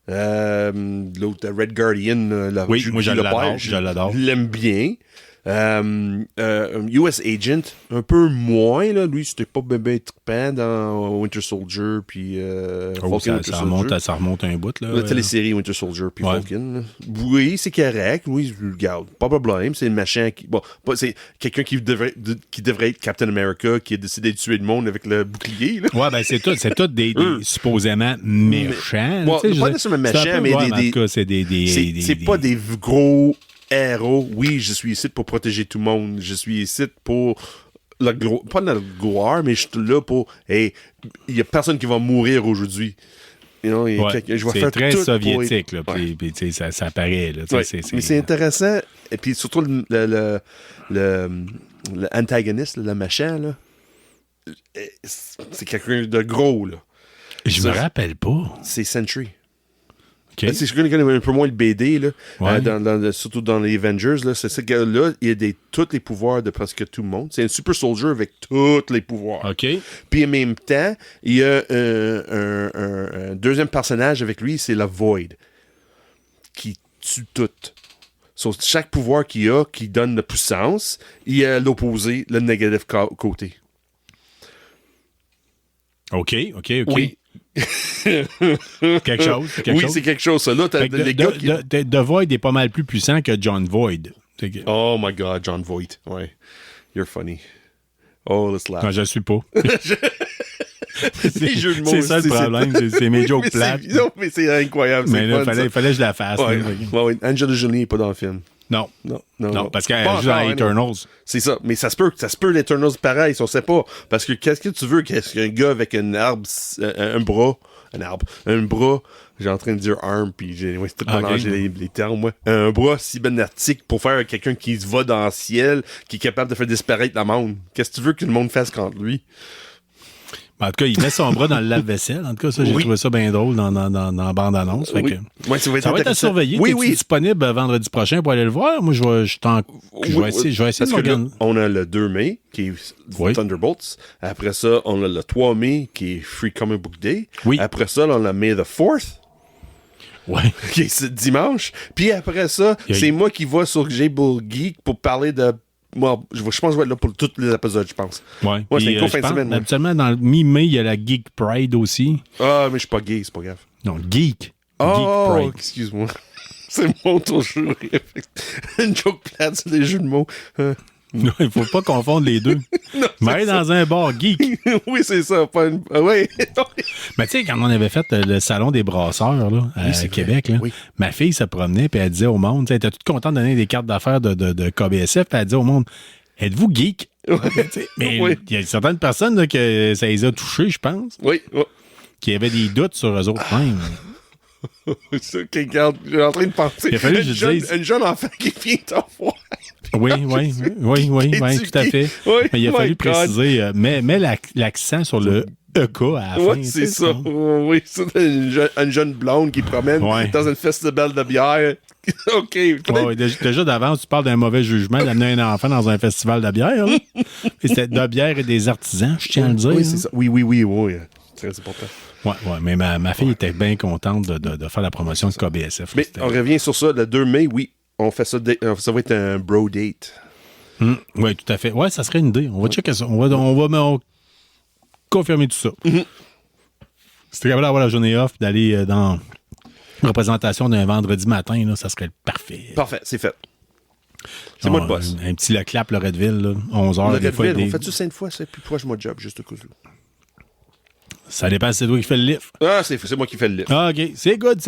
L'autre, Red Guardian, moi je l'adore. Je l'aime bien. US Agent, un peu moins, là. Lui, c'était pas bébé trippant dans Winter Soldier, puis ça remonte un bout, là. La télésérie Winter Soldier, puis Falcon. Oui, c'est correct. Oui, je regarde. Pas de problème. C'est le machin qui... Bon, c'est quelqu'un qui devrait être Captain America, qui a décidé de tuer le monde avec le bouclier, là. Ouais, c'est tout des supposément méchants. Bon, pas nécessairement méchants, mais c'est pas des gros... héros, oui, je suis ici pour protéger tout le monde. Je suis ici pour pas la gloire, mais je suis là pour il y a personne qui va mourir aujourd'hui. Je vais faire très tout soviétique, pour... là, puis ça paraît. Là, mais c'est intéressant. Et puis surtout le antagoniste, le machin, là, c'est quelqu'un de gros. Là. Je me rappelle pas. C'est Sentry. Okay. C'est je connais un peu moins le BD, là, surtout dans les Avengers. Là, c'est ce gars-là, il a tous les pouvoirs de presque tout le monde. C'est un super soldier avec tous les pouvoirs. Okay. Puis en même temps, il y a un deuxième personnage avec lui, c'est la Void, qui tue tout. Sur chaque pouvoir qu'il a, qui donne la puissance, il y a l'opposé, le négatif côté. OK. Oui. quelque chose. Oui, c'est quelque chose, ça. Là, t'as les gars qui... The Void est pas mal plus puissant que John Void. Oh my God, John Void. Ouais. You're funny. Oh, let's laugh. Non, je suis pas. Les jeux de mots. C'est ça le problème, c'est mes jokes Mais plates. non, mais c'est incroyable. Mais là, fun, fallait que je la fasse. Ouais, là. ouais. Angela Jolie n'est pas dans le film. Non, parce qu'elle Pas joue dans encore, Eternals. C'est ça, mais ça se peut l'Eternals pareil, on sait pas. Parce que qu'est-ce que tu veux qu'un gars avec un bras, j'ai en train de dire arm, puis j'ai tout mélangé les termes, moi. Un bras cybernétique pour faire quelqu'un qui se va dans le ciel, qui est capable de faire disparaître le monde. Qu'est-ce que tu veux que le monde fasse contre lui? En tout cas, il met son bras dans le lave-vaisselle. En tout cas, ça, j'ai trouvé ça bien drôle dans la bande-annonce. Fait que, ça va être à surveiller. Oui. Disponible vendredi prochain pour aller le voir. Moi, je vais essayer de m'organiser. On a le 2 mai, qui est Thunderbolts. Après ça, on a le 3 mai, qui est Free Comic Book Day. Oui. Après ça, on a May the 4th. Ouais. Qui est ce dimanche. Puis après ça, c'est moi qui vais sur J-Bull Geek pour parler de... Moi, je pense que je vais être là pour tous les épisodes, je pense. Ouais. Moi, c'est une courte fin de semaine. Habituellement, dans le mi-mai, il y a la Geek Pride aussi. Ah, mais je suis pas gay, c'est pas grave. Non, Geek. Oh, Geek Pride. Excuse-moi. C'est mon tour de jeu. Une joke plate sur les jeux de mots. Non, il faut pas confondre les deux. Non, mais dans un bar geek. Oui, c'est ça. Pas une... Oui. Mais tu sais, quand on avait fait le salon des brasseurs là, à Québec, là, ma fille se promenait et elle disait au monde, elle était toute contente de donner des cartes d'affaires de KBSF, puis elle disait au monde, êtes-vous geek? Mais il y a certaines personnes là, que ça les a touchés, je pense. Oui. Qui avaient des doutes sur eux autres mêmes. C'est ça, regarde, je suis en train de penser. Il a fallu que je dise... Une jeune enfant qui vient t'en voir. Oui, tout à fait. Oui, mais il a fallu préciser, mais l'accent sur le EK à la fin. Oui, c'est ça. Oui, c'est une jeune blonde qui promène dans un festival de bière. OK. Déjà d'avance, tu parles d'un mauvais jugement d'amener un enfant dans un festival de bière. C'était de bière et des artisans, je tiens à le dire. Oui, c'est ça. Oui. Très important. Oui, mais ma fille était bien contente de faire la promotion de KBSF. Mais on revient sur ça, le 2 mai, oui. On fait ça, ça va être un bro date. Oui, tout à fait. Oui, ça serait une idée. On va checker ça. On va confirmer tout ça. C'était capable d'avoir la journée off, d'aller dans représentation d'un vendredi matin, là, ça serait parfait. Parfait, c'est fait. C'est moi le boss. Un petit Leclap, Loretteville, 11h. Loretteville, on fait-tu 5 fois, c'est plus proche de mon job, juste au cas où. Ça dépend si c'est toi qui fais le lift. Ah, c'est moi qui fais le lift. Ah, OK. C'est good.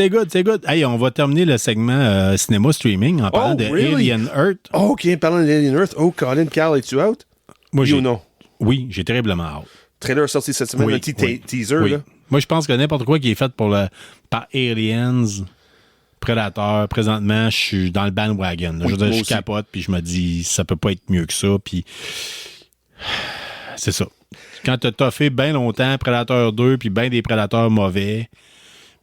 Hey, on va terminer le segment cinéma streaming en parlant de Alien Earth. Oh, OK, parlant d'Alien Earth. Oh, Colin, Carl, es-tu out? Moi, ou non? Oui, j'ai terriblement out. Trailer sorti cette semaine, un petit teaser, là. Moi, je pense que n'importe quoi qui est fait par Aliens, Predator, présentement, je suis dans le bandwagon. Je veux dire, je capote, puis je me dis, ça peut pas être mieux que ça, puis c'est ça. Quand t'as fait bien longtemps Predator 2, puis bien des Predators mauvais,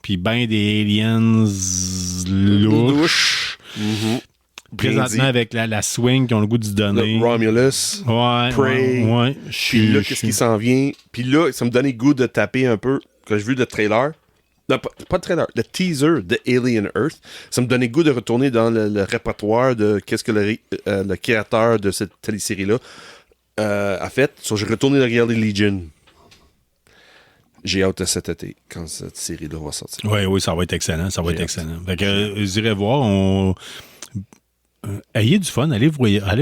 puis bien des Aliens louches, présentement avec la swing qui ont le goût de se donner. Le Romulus, Prey, puis là, qu'est-ce qui s'en vient? Puis là, ça me donnait le goût de taper un peu, quand j'ai vu le trailer, non, pas le trailer, le teaser de Alien Earth, ça me donnait le goût de retourner dans le répertoire de qu'est-ce que le créateur de cette télésérie-là a fait. J'ai retourné regarder Legion. J'ai hâte de cet été, quand cette série-là va sortir. Oui, ça va être excellent. Fait que, vous irez voir, ayez du fun, allez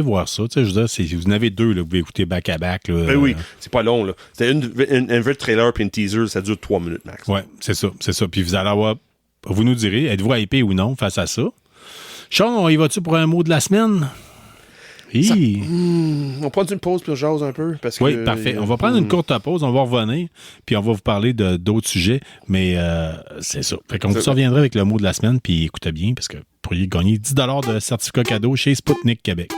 voir ça. Je veux dire, vous en avez deux, là, vous pouvez écouter back-à-back. Ben oui, c'est pas long. Là. C'est un vrai trailer puis une teaser, ça dure 3 minutes max. Oui, c'est ça. Puis vous allez avoir... Vous nous direz, êtes-vous hypé ou non face à ça? Sean, on y va-tu pour un mot de la semaine? On prend une pause puis on jase un peu. Oui, parfait. On va prendre une courte pause, on va revenir, puis on va vous parler d'autres sujets, mais c'est ça. Fait qu'on vous reviendra avec le mot de la semaine, puis écoutez bien, parce que vous pourriez gagner 10$ de certificat cadeau chez Spoutnik Québec.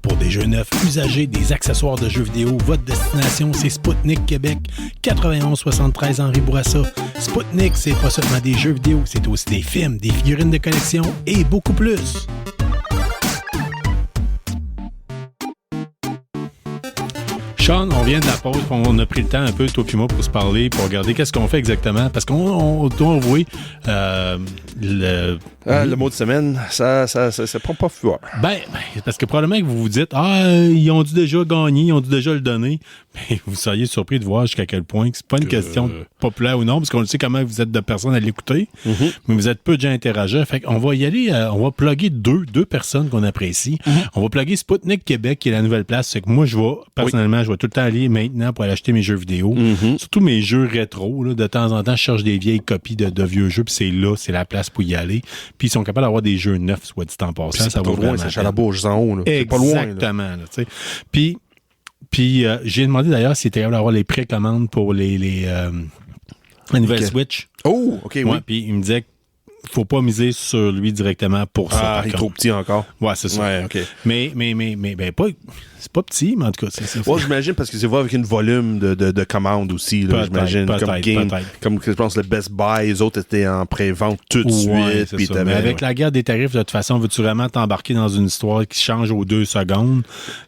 Pour des jeux neufs, usagés, des accessoires de jeux vidéo, votre destination, c'est Spoutnik Québec, 9173 Henri Bourassa. Spoutnik, c'est pas seulement des jeux vidéo, c'est aussi des films, des figurines de collection et beaucoup plus. Sean, on vient de la pause, on a pris le temps un peu, toi et moi, pour se parler, pour regarder qu'est-ce qu'on fait exactement, parce qu'on doit avouer le mot de semaine, ça prend pas fort. Ben, parce que probablement que vous vous dites, ils ont dû déjà gagner, ils ont dû déjà le donner. Et vous seriez surpris de voir jusqu'à quel point que c'est pas une question de populaire ou non, parce qu'on le sait comment vous êtes de personnes à l'écouter, mais vous êtes peu de gens à interagir. Fait qu'on va y aller, on va plugger deux personnes qu'on apprécie. On va plugger Sputnik Québec, qui est la nouvelle place. C'est que moi, personnellement, je vais tout le temps aller maintenant pour aller acheter mes jeux vidéo. Surtout mes jeux rétro. Là. De temps en temps, je cherche des vieilles copies de vieux jeux, puis c'est la place pour y aller. Puis ils sont capables d'avoir des jeux neufs, soit dit en passant. Ça va loin, c'est à la Bourge en haut. Là. Exactement. C'est pas loin. Exactement. Puis j'ai demandé d'ailleurs s'il était capable d'avoir les précommandes pour la nouvelle Switch. Oh, OK, oui. Puis il me disait qu'il ne faut pas miser sur lui directement pour ça. Il est trop petit encore. Ouais, c'est ça. Ouais, OK. Mais c'est pas petit, mais en tout cas, c'est Ouais, j'imagine parce que c'est voir avec une volume de commandes aussi, là, j'imagine. Comme je pense le Best Buy, les autres étaient en pré-vente tout de suite. Puis mais avec la guerre des tarifs, de toute façon, veux-tu vraiment t'embarquer dans une histoire qui change aux 2 secondes?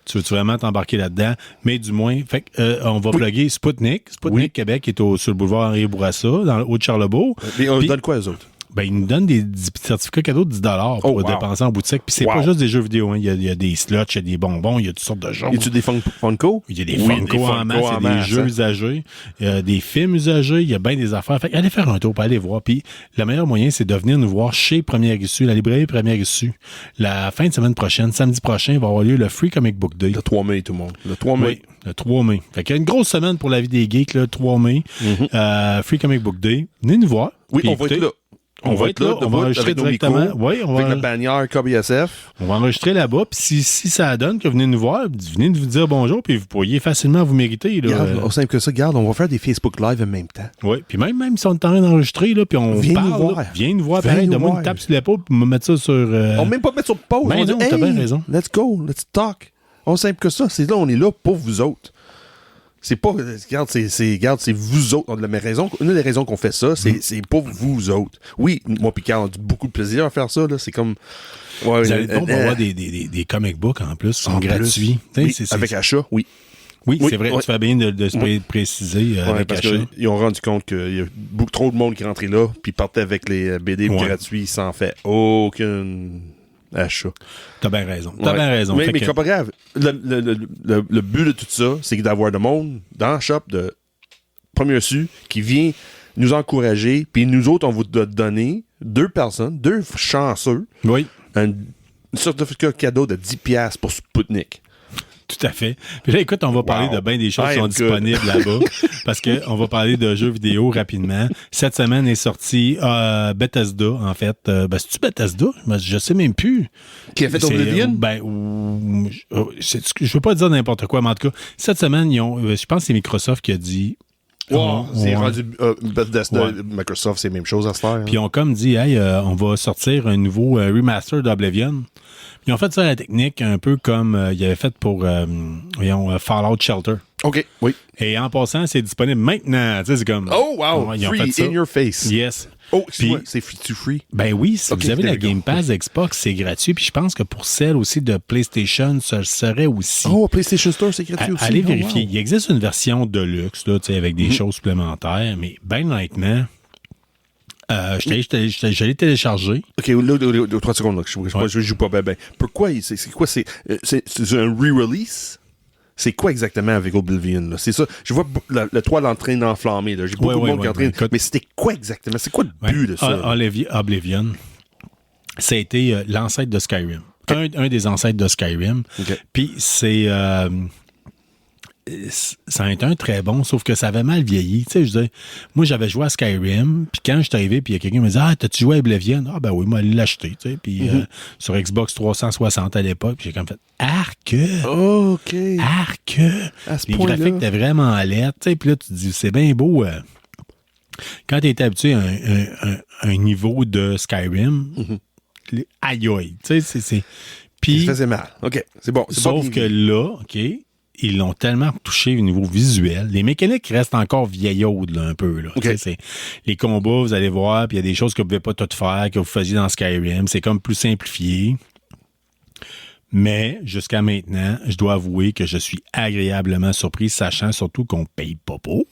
Tu veux-tu vraiment t'embarquer là-dedans? Mais du moins, fait on va plugger Sputnik. Sputnik Québec est sur le boulevard Henri Bourassa, dans le Haut-de-Charlebourg. Mais on donne quoi aux autres? Ben, ils nous donnent des certificats cadeaux de $10 pour dépenser en boutique. Puis c'est pas juste des jeux vidéo. Hein. Il y a des slots, il y a des bonbons, il y a toutes sortes de jeux. Y a-tu des Funko? Il y a des Funko en masse, il y a des jeux usagés, il y a des films usagés, il y a bien des affaires. Fait allez faire un tour pour aller voir. Puis le meilleur moyen, c'est de venir nous voir chez Première Issue, la librairie Première Issue. La fin de semaine prochaine, samedi prochain, va avoir lieu le Free Comic Book Day. Le 3 mai, tout le monde. Le 3 mai. Oui, le 3 mai. Fait qu'il y a une grosse semaine pour la vie des geeks, le 3 mai. Free Comic Book Day. Venez nous voir. Oui, on va être là. On va être là, on va enregistrer directement. Oui, avec la bannière KBSF. On va enregistrer là-bas, puis si ça donne que vous venez nous voir, venez nous dire bonjour, puis vous pourriez facilement vous mériter. Là, Regarde, aussi simple que ça, regarde, on va faire des Facebook Live en même temps. Oui, puis même si on est en train d'enregistrer, là, puis on parle, viens nous voir, pareil, donne-moi une tape sur l'épaule, puis me mettre ça sur... On va même pas mettre sur pause. Ben non, t'as bien raison. Let's go, let's talk. Aussi simple que ça, on est là pour vous autres. C'est pas, regarde, c'est vous autres. Une des raisons qu'on fait ça, c'est pour vous autres. Oui, moi pis Carl, on a beaucoup de plaisir à faire ça, là. C'est comme, ouais, vous allez donc avoir des comic books en plus, qui sont gratuits. Oui, avec achat, oui. Oui, c'est vrai, tu fais bien de se préciser avec parce achat. qu'ils ont rendu compte qu'il y a beaucoup trop de monde qui rentrait là, puis partait avec les BD gratuits sans faire aucune achat. T'as bien raison. T'as bien raison. Mais c'est pas grave. Le but de tout ça, c'est d'avoir de monde dans le shop de Première Issue qui vient nous encourager, puis nous autres, on vous donner 2 chanceux, un certificat cadeau de 10$ pour Sputnik. Tout à fait. Puis là, écoute, on va parler de bien des choses qui sont disponibles là-bas. Parce qu'on va parler de jeux vidéo rapidement. Cette semaine est sorti Bethesda, en fait. C'est-tu Bethesda? Je sais même plus. Qui a fait Oblivion? Je veux pas dire n'importe quoi, mais en tout cas, cette semaine, je pense que c'est Microsoft qui a dit... c'est rendu Bethesda, Microsoft, c'est la même chose à se faire. Puis ils ont comme dit, hey, on va sortir un nouveau remaster d'Oblivion. Ils ont fait ça à la technique, un peu comme ils avaient fait pour Fallout Shelter. OK, oui. Et en passant, c'est disponible maintenant. Tu sais, c'est comme... Oh, wow! Ils ont free fait ça. in your face. Yes. Oh, excuse-moi, c'est free? Ben oui, si vous avez la Game Pass Xbox, c'est gratuit. Puis je pense que pour celle aussi de PlayStation, ça serait aussi. Oh, PlayStation Store, c'est gratuit aussi. Allez vérifier. Il existe une version de luxe, là, avec des choses supplémentaires, mais ben honnêtement... je l'ai téléchargé. OK, là, 3 secondes. Là, je joue pas bien. Pourquoi? C'est quoi? C'est un re-release? C'est quoi exactement avec Oblivion? Là? C'est ça. Je vois le toit en train d'enflammer. J'ai beaucoup de monde qui est en train... Mais c'était quoi exactement? C'est quoi le but de ça? Oblivion, ça a été l'ancêtre de Skyrim. Okay. Un des ancêtres de Skyrim. Okay. Puis c'est... ça a été un très bon, sauf que ça avait mal vieilli. Tu sais, je disais, moi, j'avais joué à Skyrim, puis quand je suis arrivé, puis il y a quelqu'un qui me dit « Ah, t'as-tu joué à Oblivion? » Ah, ben oui, moi, allé l'acheter, tu sais, puis sur Xbox 360 à l'époque, puis j'ai comme fait « Arc! OK! Arc! » Les graphiques étaient vraiment laids, tu sais, puis là, tu te dis « C'est bien beau. » Quand t'es habitué à un niveau de Skyrim, aïe aïe, tu sais, c'est... Puis, ça faisait mal. OK, c'est bon. Sauf que là, OK... Ils l'ont tellement retouché au niveau visuel. Les mécaniques restent encore vieillaudes, là, un peu. Là. Okay. Les combats, vous allez voir, puis il y a des choses que vous ne pouvez pas tout faire, que vous faisiez dans Skyrim. C'est comme plus simplifié. Mais, jusqu'à maintenant, je dois avouer que je suis agréablement surpris, sachant surtout qu'on ne paye pas pour.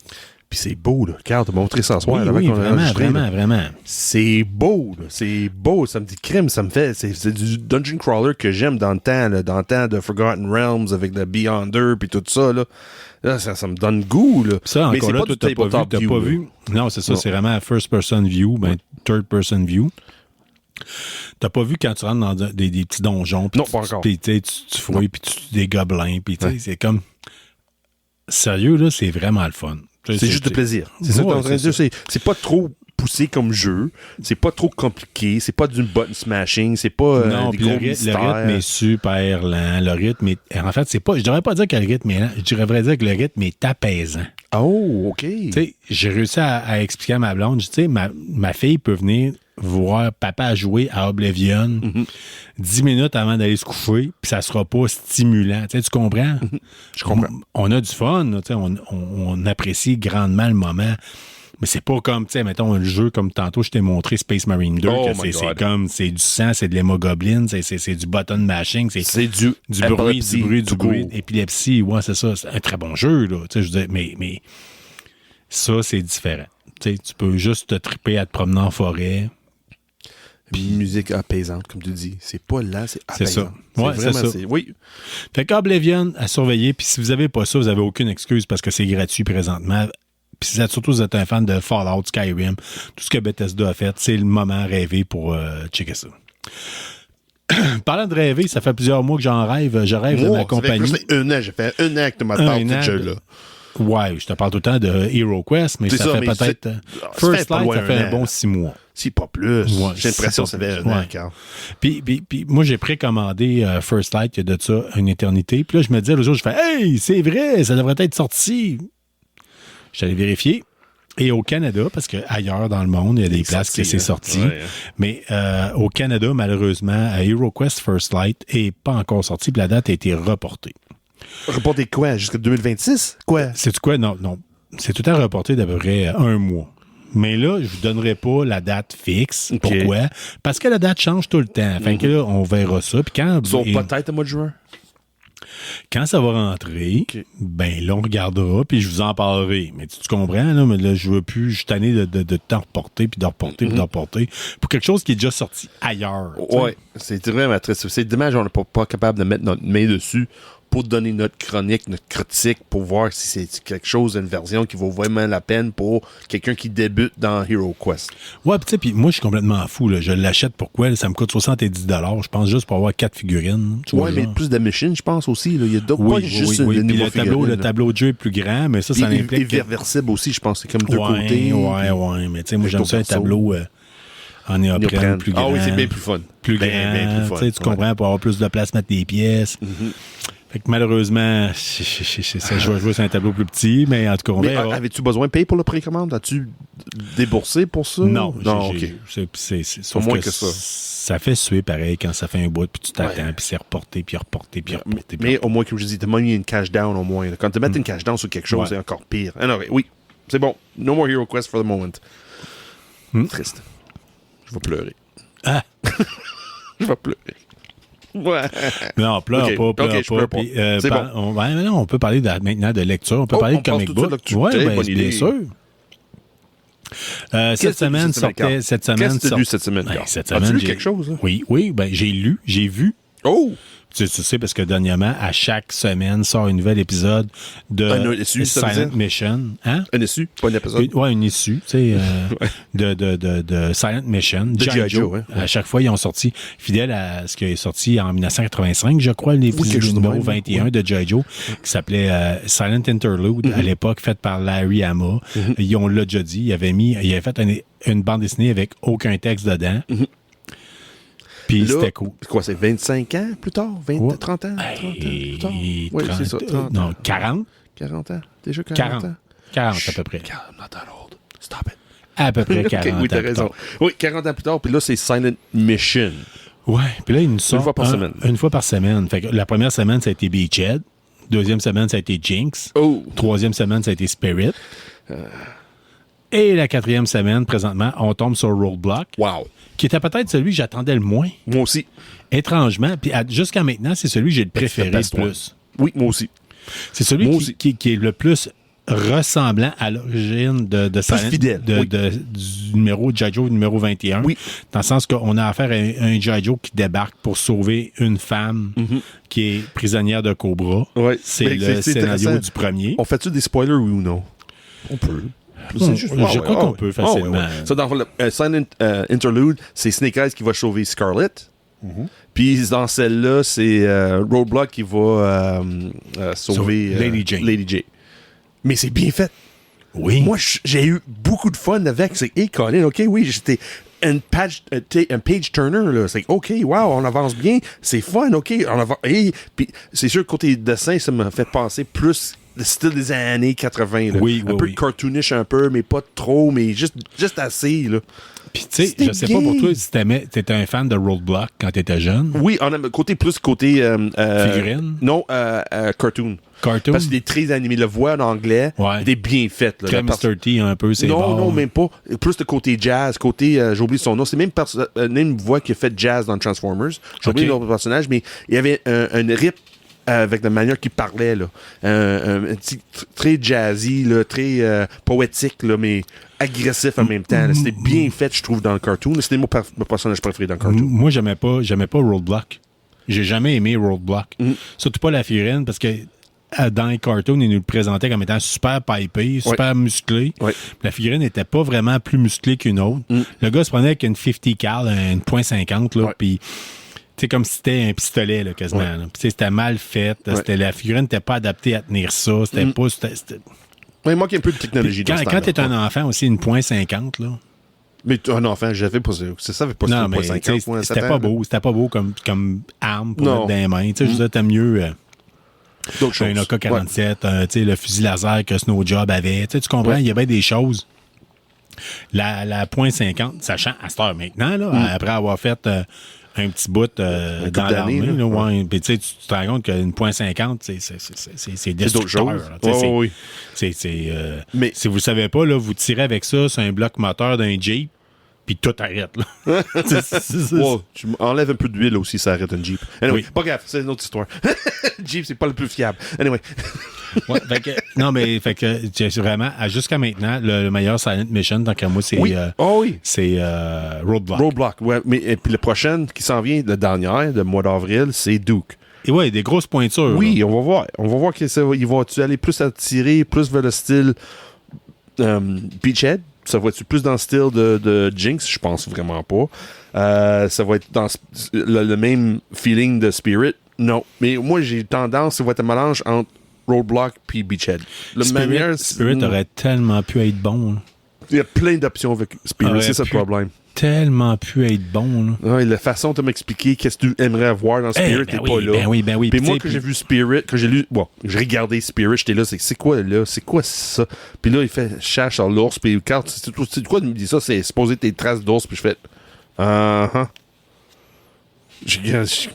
Puis c'est beau, là. Carl, t'as montré ça ce soir. Oui, avant qu'on a enregistré, là. vraiment. C'est beau, là. C'est beau. Ça me dit crime, ça me fait. C'est du dungeon crawler que j'aime dans le temps, là. Dans le temps de Forgotten Realms avec le Beyonder puis tout ça, là. Là, ça me donne goût, là. Ça, mais encore c'est là, pas toi, du tabletop t'as view, pas là. vu. Non, c'est ça, Non. c'est vraiment first person view, third person view. T'as pas vu quand tu rentres dans des petits donjons. Non, pas encore. Puis tu fouilles, puis tu tues des gobelins, puis c'est comme... Sérieux, là, c'est vraiment le fun. C'est juste de plaisir. C'est ça que t'es en train de dire. C'est pas trop poussé comme jeu. C'est pas trop compliqué. C'est pas du button smashing. C'est pas non, des puis gros le mystères. rythme est super lent. Le rythme est... En fait, c'est pas... Je devrais pas dire que le rythme est lent. Je devrais dire que le rythme est apaisant. Oh, OK. Tu sais, j'ai réussi à expliquer à ma blonde, tu sais, ma fille peut venir voir papa jouer à Oblivion 10 minutes avant d'aller se coucher, puis ça sera pas stimulant. Tu sais, tu comprends? Je comprends. On a du fun, tu sais, on apprécie grandement le moment. Mais c'est pas comme, tu sais, mettons, un jeu comme tantôt, je t'ai montré Space Marine 2, Oh que my c'est God. comme, c'est du sang, c'est de l'hémoglobine, c'est du button mashing, C'est du bruit, epilepsy, du bruit, tout du bruit. court. Épilepsie, ouais, c'est ça. C'est un très bon jeu, là. Tu sais, je veux dire, mais ça, c'est différent. Tu sais, tu peux juste te triper à te promener en forêt. Puis musique apaisante, comme tu dis. C'est pas là, c'est C'est apaisant. ça. Ouais, vraiment, c'est ça. Oui. Fait qu'Oblivion à surveiller, puis si vous avez pas ça, vous avez aucune excuse parce que c'est gratuit présentement. Puis surtout, vous êtes un fan de Fallout, Skyrim, tout ce que Bethesda a fait, c'est le moment rêvé pour checker ça. Parlant de rêver, ça fait plusieurs mois que j'en rêve. Je rêve de ma compagnie. Ça fait un an. J'ai fait un an que tu m'as parlé de ce jeu-là. Ouais, je te parle tout le temps de Hero Quest, mais C'est ça ça, fait mais peut-être... ça First fait pas Light, loin ça fait un un an. bon 6 mois. Si pas plus. Ouais, J'ai l'impression que c'est ça fait pas un an, plus. Carl. Puis moi, j'ai précommandé First Light il y a de ça une éternité. Puis là, je me disais, le jour, je fais « Hey, c'est vrai, ça devrait être sorti. » Je suis allé vérifier. Et au Canada, parce qu'ailleurs dans le monde, il y a des places que c'est sorti. Ouais. Mais au Canada, malheureusement, HeroQuest First Light n'est pas encore sorti. Puis la date a été reportée. Reporter quoi? Jusqu'à 2026? Quoi? C'est quoi? Non. C'est tout à reporté d'à peu près un mois. Mais là, je vous donnerai pas la date fixe. OK. Pourquoi? Parce que la date change tout le temps. Fait que là, on verra ça. Puis quand... Ils sont peut-être au mois de juin? Quand ça va rentrer, OK. ben là, on regardera, puis je vous en parlerai. Mais tu comprends, là, mais là, je veux plus, je suis tanné de t'en reporter, puis de reporter, puis de reporter, pour quelque chose qui est déjà sorti ailleurs. tu sais. Ouais, c'est vraiment triste. C'est dommage qu'on n'est pas capable de mettre notre main dessus pour donner notre chronique, notre critique, pour voir si c'est quelque chose, une version qui vaut vraiment la peine pour quelqu'un qui débute dans Hero Quest. Ouais, puis tu sais, puis moi, je suis complètement fou, là. Je l'achète pourquoi? Ça me coûte 70$, je pense, juste pour avoir 4 figurines. Tu vois, Ouais, mais genre. plus de machines, je pense aussi. Là. Il y a d'autres, Oui, pas juste oui. le Puis niveau le figurine. tableau de jeu est plus grand, mais ça implique Et que... réversible aussi, je pense. C'est comme deux Ouais, côtés. ouais. Mais tu sais, moi, Avec j'aime ça, un ton tableau en néoprène Néoprène. plus grand. Ah oui, c'est bien plus fun. Plus Bien grand. plus fun. Tu sais, tu comprends, pour avoir plus de place, mettre des pièces. Fait que malheureusement, je vais jouer sur un tableau plus petit, mais en tout cas, on Mais verra. avais-tu besoin de payer pour la précommande? As-tu déboursé pour ça? Non, OK. Sauf moins que que ça. ça fait suer pareil quand ça fait un bout, puis tu t'attends, Ouais. puis c'est reporté, puis reporté, puis reporté. Mais au moins, comme je dis, t'as mis une cash down au moins. là. Quand tu mets une cash down sur quelque chose, Ouais. c'est encore pire. Ah non, oui, c'est bon. No more Hero Quest for the moment. Triste. Je vais pleurer. Ah! Je vais pleurer. Ouais. Non, pleure Ok. pas, pleure Ok, je pleure pas. Puis, C'est mais non, on peut parler maintenant de lecture, on peut Oh, parler on de comic passe tout de book. suite là-dessus. Très bonne bien idée. sûr. Cette semaine sortait... Qu'est-ce que tu as lu cette semaine, Ouais, Carl? cette As-tu semaine, lu j'ai- quelque chose? Là? Oui, ben j'ai lu, j'ai vu. Oh! Tu sais, parce que dernièrement, à chaque semaine, sort un nouvel épisode de Un issue, ça veut Silent dire? Mission. Hein? Un issue, pas un épisode. Ouais, une issue, tu sais, de Silent Mission. De G.I. Joe, ouais. À chaque fois, ils ont sorti, fidèle à ce qui est sorti en 1985, je crois, quelque l'épisode chose de numéro même, 21 de G.I. Joe, qui s'appelait Silent Interlude, à l'époque, fait par Larry Hama. Ils ont l'a déjà dit, il avait fait une bande dessinée avec aucun texte dedans. Puis Là, c'était cool. c'est quoi, c'est 25 ans plus tard? 20, Ouais. 30 ans? 30 ans plus tard? Hey, Oui, c'est ça, 30 non, ans. 40? 40 ans? Déjà 40 ans? 40 à peu près. Carl, I'm not that old. Stop it. À peu près 40 Ok, oui, t'as ans plus raison. tard. Oui, 40 ans plus tard, puis là, c'est Silent Mission. Ouais, puis là, il nous sort fois par semaine. Une fois par semaine. Fait que la première semaine, ça a été Beachhead. Deuxième semaine, ça a été Jinx. Oh! Troisième semaine, ça a été Spirit. Et la quatrième semaine, présentement, on tombe sur Roadblock, Wow! qui était peut-être celui que j'attendais le moins. Moi aussi. Étrangement. Puis jusqu'à maintenant, c'est celui que j'ai le préféré le Tape-toi. plus. Oui, moi aussi. C'est celui Moi qui, aussi. qui est le plus ressemblant à l'origine de Silent, fidèle, oui. du numéro G.I. Joe numéro 21. Oui. Dans le sens qu'on a affaire à un G.I. Joe qui débarque pour sauver une femme qui est prisonnière de Cobra. Ouais. C'est Mais le scénario intéressant. du premier. On fait-tu des spoilers, oui ou non? On peut. Je crois qu'on peut facilement. Ça, dans le Silent Interlude, c'est Snake Eyes qui va sauver Scarlett. Puis dans celle-là, c'est Roadblock qui va sauver Lady Jaye. Lady Jaye. Mais c'est bien fait. Oui. Moi, j'ai eu beaucoup de fun avec. C'est, hey, Colin, OK, oui, j'étais un page turner, là. C'est, OK, wow, on avance bien. C'est fun, OK, on avance. Hey. Puis c'est sûr, côté dessin, ça m'a fait penser plus le style des années 80. Là. Oui, un peu cartoonish, un peu, mais pas trop, mais juste assez, là. Puis, tu sais, je sais pas pour toi si t'étais un fan de Roadblock quand t'étais jeune. Oui, on a côté figurine? Non, cartoon. Cartoon? Parce qu'il est très animé. Le voix en anglais, Ouais. il est bien fait. Là, Très Mr. T un peu, c'est Non, même pas. Plus le côté jazz, j'ai oublié son nom. C'est même une voix qui a fait jazz dans Transformers. J'ai oublié l'autre personnage, mais il y avait un rip avec la manière qu'il parlait, là. Un petit, très jazzy, là, très poétique, là, mais agressif en même temps. Là. C'était bien fait, je trouve, dans le cartoon. C'était mon personnage préféré dans le cartoon. Moi, j'aimais pas Roadblock. J'ai jamais aimé Roadblock. Surtout pas la figurine, parce que dans les cartoons, ils nous le présentaient comme étant super pipé, super musclé. Ouais. La figurine n'était pas vraiment plus musclée qu'une autre. Le gars se prenait avec une 50 cal, une .50, là, puis c'est comme si c'était un pistolet, là, quasiment. Là. C'était mal fait. La figurine n'était pas adaptée à tenir ça. C'était pas... Il manque un peu de technologie. Quand t'es un enfant aussi, une .50, là... Mais un enfant, j'avais pas ça. C'est ça, avait pas non, ça. mais 50, c'était pas beau. C'était pas beau comme arme pour mettre dans les mains. Je disais, t'as mieux... d'autres choses. Un AK-47, le fusil laser que Snow Job avait. Tu comprends? Il y avait des choses. La .50, sachant à cette heure maintenant, là, après avoir fait un petit bout dans l'armée, puis tu te rends compte qu'une .50, c'est destructeur. Oui. Mais si vous ne savez pas, là, vous tirez avec ça sur un bloc moteur d'un Jeep, puis tout arrête. Là. Tu enlèves un peu d'huile aussi, ça arrête un Jeep. Anyway, Oui. pas grave, c'est une autre histoire. Jeep, c'est pas le plus fiable. Anyway. Ouais, non, mais fait que vraiment, jusqu'à maintenant, le meilleur Silent Mission, tant qu'à moi, c'est c'est Roadblock. Roadblock, ouais. Mais et puis le prochain qui s'en vient, le dernier, le mois d'avril, c'est Duke. Et ouais, des grosses pointures. Oui, là. on va voir. On va voir qu'ils vont-tu aller plus à tirer, plus vers le style Beachhead. Ça va être plus dans le style de Jinx? Je pense vraiment pas. Ça va être dans le même feeling de Spirit? Non. Mais moi, j'ai tendance, ça va être un mélange entre Roadblock puis Beachhead. Spirit aurait tellement pu être bon. Là. Il y a plein d'options avec Spirit, c'est ça le problème. Tellement pu être bon. Là. Ouais, la façon de m'expliquer qu'est-ce que tu aimerais avoir dans Spirit, t'es pas là. Ben oui. Puis moi, quand j'ai vu Spirit, quand j'ai lu, j'ai regardé Spirit, j'étais là, c'est quoi là? C'est quoi ça? Puis là, il fait chasse sur l'ours, puis quand c'est quoi, il me dit ça, c'est supposé tes traces d'ours, puis je fais,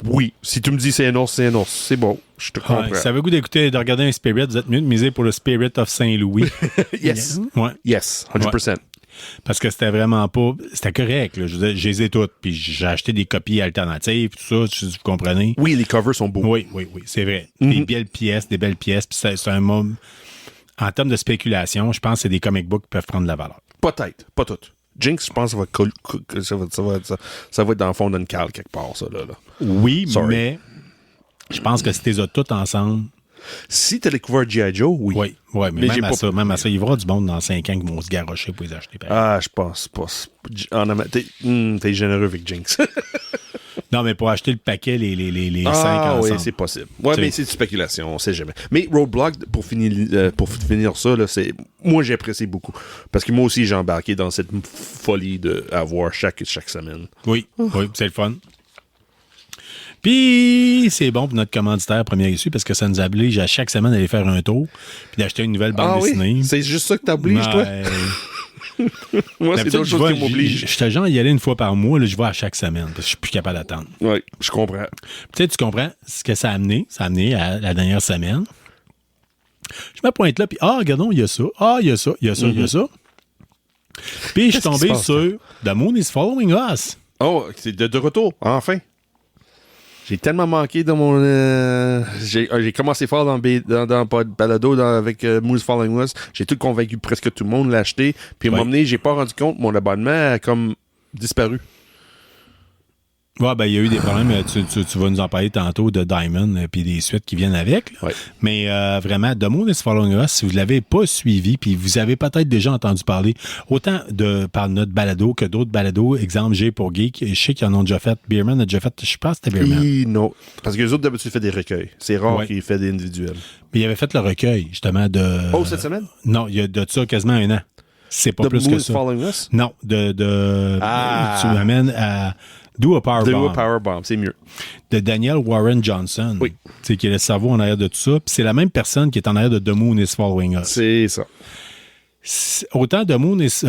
oui, si tu me dis c'est un ours, c'est bon, je te comprends. Ça veut goût d'écouter, de regarder un Spirit, vous êtes mieux de miser pour le Spirit of Saint-Louis. Yes. Ouais. Yes, 100%. Ouais. Parce que c'était vraiment pas... C'était correct, là. Je veux dire, je les ai toutes, puis j'ai acheté des copies alternatives, tout ça, vous comprenez? Oui, les covers sont beaux. Oui, c'est vrai. Des belles pièces, puis c'est un moment... En termes de spéculation, je pense que c'est des comic books qui peuvent prendre de la valeur. Peut-être, pas toutes. Jinx, je pense que ça va être dans le fond d'une cale quelque part, ça, là. Oui, mais je pense que si t'es toutes ensemble... Si t'as découvert G.I. Joe, oui. Oui, mais même à ça, il y aura du monde dans 5 ans qui vont se garrocher pour les acheter. Je pense pas. T'es généreux avec Jinx. Non, mais pour acheter le paquet, les 5 ensemble. Oui, c'est possible. Ouais, mais c'est une spéculation, on sait jamais. Mais Roadblock, pour finir ça, là, moi, j'ai apprécié beaucoup. Parce que moi aussi, j'ai embarqué dans cette folie d'avoir chaque semaine. Oui, c'est le fun. Puis, c'est bon pour notre commanditaire premier issu parce que ça nous oblige à chaque semaine d'aller faire un tour puis d'acheter une nouvelle bande dessinée. Oui? C'est juste ça que t'obliges, toi? Moi, c'est d'autres choses qui m'obligent. Je te genre y aller une fois par mois, là, je vais à chaque semaine parce que je suis plus capable d'attendre. Oui, je comprends. Tu comprends ce que ça a amené. Ça a amené à la dernière semaine. Je me pointe là, puis regardons, il y a ça. Il y a ça. Puis je suis tombé sur The Moon is Following Us. Oh, c'est de retour, enfin. J'ai tellement manqué dans mon... j'ai commencé fort dans Balado avec Moose Following Us. J'ai tout convaincu presque tout le monde de l'acheter. Puis à un moment donné, j'ai pas rendu compte, mon abonnement a comme disparu. Ouais, ben, il y a eu des problèmes. Tu vas nous en parler tantôt de Diamond et puis des suites qui viennent avec. Là. Ouais. Mais vraiment, The Moon is Following Us, si vous ne l'avez pas suivi, puis vous avez peut-être déjà entendu parler, autant par notre balado que d'autres balados. Exemple, G pour Geek. Je sais qu'ils en ont déjà fait. Beerman a déjà fait. Je pense que c'était Beerman. Non. Parce que les autres, d'habitude, font des recueils. C'est rare qu'ils fassent des individuels. Mais il avait fait le recueil, justement, de... Oh, cette semaine? Non, il y a de ça quasiment un an. C'est pas plus que ça. The Moon is Following Us? Non, tu m'amènes à... Do a Power Bomb. C'est mieux. De Daniel Warren Johnson. Oui. Qui est le cerveau en arrière de tout ça. Puis c'est la même personne qui est en arrière de The Moon is Following Us. C'est ça. Autant The Moon is...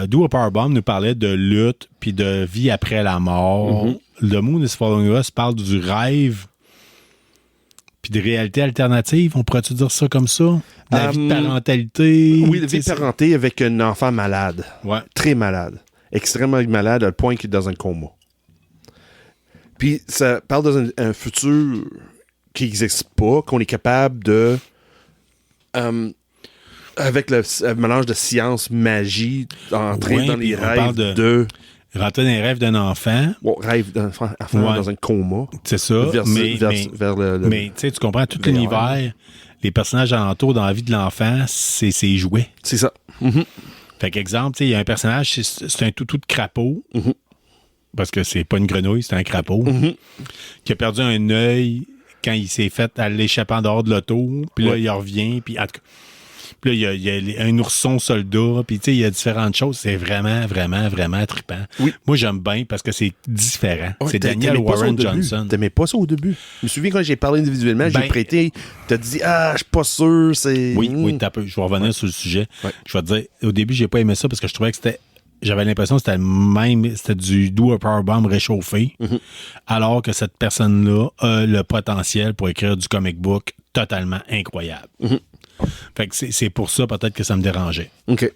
Do a Power Bomb nous parlait de lutte puis de vie après la mort. Mm-hmm. The Moon is Following Us parle du rêve puis de réalité alternative. On pourrait-tu dire ça comme ça? La vie de parentalité. Oui, la vie de parenté avec un enfant malade. Ouais. Très malade. Extrêmement malade, à le point qu'il est dans un coma. Puis ça parle dans un futur qui n'existe pas, qu'on est capable de, avec le mélange de science, magie, entrer dans les rêves de... Rentrer dans les rêves d'un enfant. Bon, rêve d'un enfant dans un coma. C'est ça. Mais tu comprends, tout l'univers, les personnages alentours dans la vie de l'enfant, c'est ses jouets. C'est ça. Mm-hmm. Fait qu'exemple, il y a un personnage, c'est un toutou de crapaud. Mm-hmm. Parce que c'est pas une grenouille, c'est un crapaud. Mm-hmm. Qui a perdu un œil quand il s'est fait à l'échappant dehors de l'auto. Puis là, il revient. Puis là, il y a un ourson soldat. Puis tu sais, il y a différentes choses. C'est vraiment, vraiment, vraiment trippant. Oui. Moi, j'aime bien parce que c'est différent. C'est Daniel Warren Johnson. T'aimais pas ça au début? Je me souviens quand j'ai parlé individuellement, j'ai prêté. T'as dit, je suis pas sûr. Oui, t'as peu. Je vais revenir sur le sujet. Ouais. Je vais te dire, au début, j'ai pas aimé ça parce que je trouvais que j'avais l'impression que c'était du Do a Power Bomb réchauffé, alors que cette personne-là a le potentiel pour écrire du comic book totalement incroyable. Fait que c'est pour ça peut-être que ça me dérangeait. OK.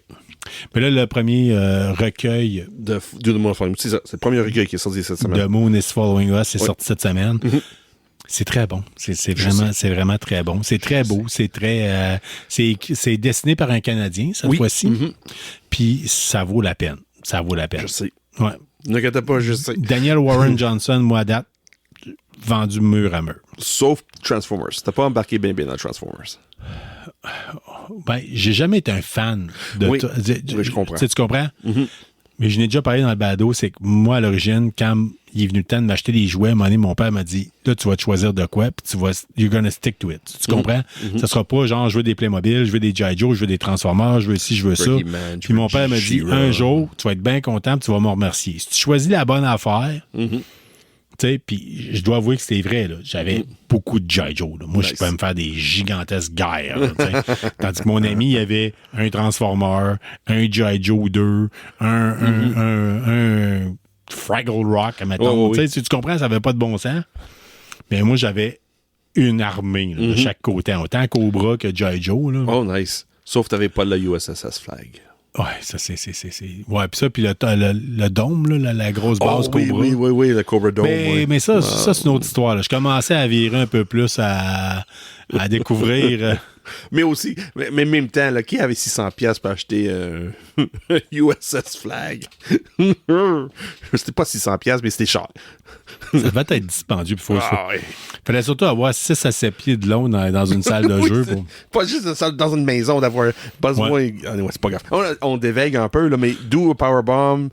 Mais là, le premier recueil de The Moon is Following Us, c'est ça. C'est le premier recueil qui est sorti cette semaine. The Moon is Following Us, c'est sorti cette semaine. C'est très bon. C'est vraiment très bon. C'est très beau. C'est très... c'est dessiné par un Canadien, cette fois-ci. Puis ça vaut la peine. Ça vaut la peine. Je sais. Ouais. N'inquiète pas, je sais. Daniel Warren Johnson, moi, date, vendu mur à mur. Sauf Transformers. T'as pas embarqué bien dans Transformers. Ben, j'ai jamais été un fan de... Oui, je comprends. Tu comprends? Mais je n'ai déjà parlé dans le balado, c'est que moi, à l'origine, quand il est venu le temps de m'acheter des jouets, à un moment donné, mon père m'a dit, là, tu vas te choisir de quoi, puis you're gonna stick to it. Tu comprends? Ça sera pas genre, je veux des Playmobil, je veux des G.I. Joe, je veux des Transformers, je veux ci, je veux ça. Puis mon père m'a dit, un jour, tu vas être bien content, puis tu vas me remercier. Si tu choisis la bonne affaire, tu sais, puis je dois avouer que c'était vrai, là. J'avais beaucoup de G.I. Joe, là. Moi, je pouvais me faire des gigantesques guerres, là, tandis que mon ami, il avait un Transformer, un G.I. Joe 2, un Fraggle Rock, mettons. Tu comprends, ça n'avait pas de bon sens. Mais moi, j'avais une armée là, de chaque côté, autant Cobra que G.I. Joe. Là. Oh, nice. Sauf que t'avais pas le USS Flag. Ouais, ça, c'est... Ouais, puis ça, puis le dôme, là, la grosse base Cobra. Oui, le Cobra Dome. Mais ça, c'est une autre histoire. Là. Je commençais à virer un peu plus à découvrir... Mais aussi, mais en même temps, là, qui avait 600$ pour acheter USS Flag? C'était pas 600$, mais c'était cher. Ça devait être dispendieux. Il fallait surtout avoir 6 à 7 pieds de long dans une salle de jeu. Pas juste dans une maison d'avoir besoin. C'est pas grave. On dévague un peu, là, mais Do a Power Bomb,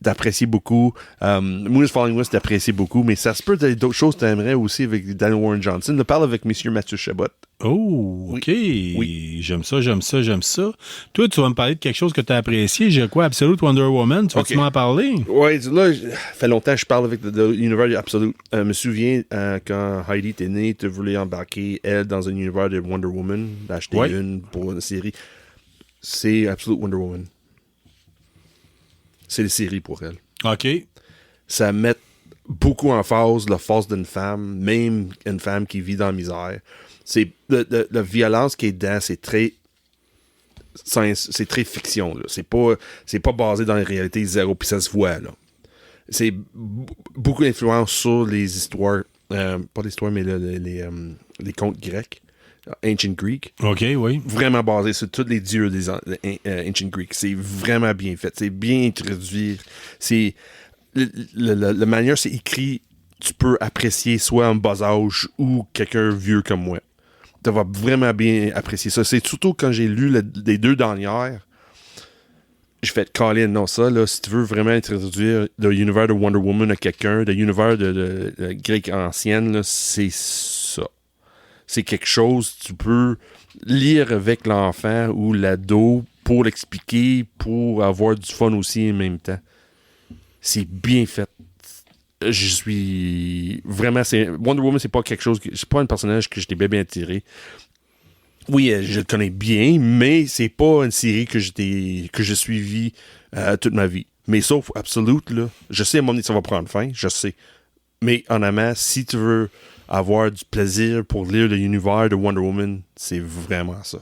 t'apprécies beaucoup. Moon is Following Us, t'apprécies beaucoup. Mais ça se peut que d'autres choses que t'aimerais aussi avec Daniel Warren Johnson. Parle avec M. Mathieu Chabot. Oh, OK. Oui. J'aime ça. Toi, tu vas me parler de quelque chose que tu as apprécié. J'ai quoi? Absolute Wonder Woman? Tu vas-tu m'en parler? Oui, là, ça fait longtemps que je parle avec l'univers Absolute. Je me souviens, quand Heidi était née, tu voulais embarquer, elle, dans un univers de Wonder Woman, d'acheter une pour une série. C'est Absolute Wonder Woman. C'est les séries pour elle. OK. Ça met beaucoup en phase la force d'une femme, même une femme qui vit dans la misère. C'est la violence qui est dedans, c'est très fiction, là. C'est pas basé dans la réalité zéro, puis ça se voit, là. C'est beaucoup d'influence sur les histoires pas l'histoire, mais les contes grecs. Ancient Greek. OK, oui. Vraiment basé sur tous les dieux des Ancient Greek. C'est vraiment bien fait. C'est bien introduit. C'est... La manière c'est écrit, tu peux apprécier soit un bas âge ou quelqu'un vieux comme moi. Tu vas vraiment bien apprécier ça. C'est surtout quand j'ai lu les 2 dernières, je fais Colin, non, ça, là, si tu veux vraiment introduire l'univers de Wonder Woman à quelqu'un, l'univers de grec ancienne, là, c'est ça. C'est quelque chose que tu peux lire avec l'enfant ou l'ado pour l'expliquer, pour avoir du fun aussi en même temps. C'est bien fait. Je suis vraiment... Wonder Woman, c'est pas quelque chose... C'est pas un personnage que j'étais bien attiré. Oui, je le connais bien, mais c'est pas une série que j'ai suivie toute ma vie. Mais sauf Absolute, là, je sais à un moment donné ça va prendre fin, je sais. Mais en amont, si tu veux avoir du plaisir pour lire l'univers de Wonder Woman, c'est vraiment ça.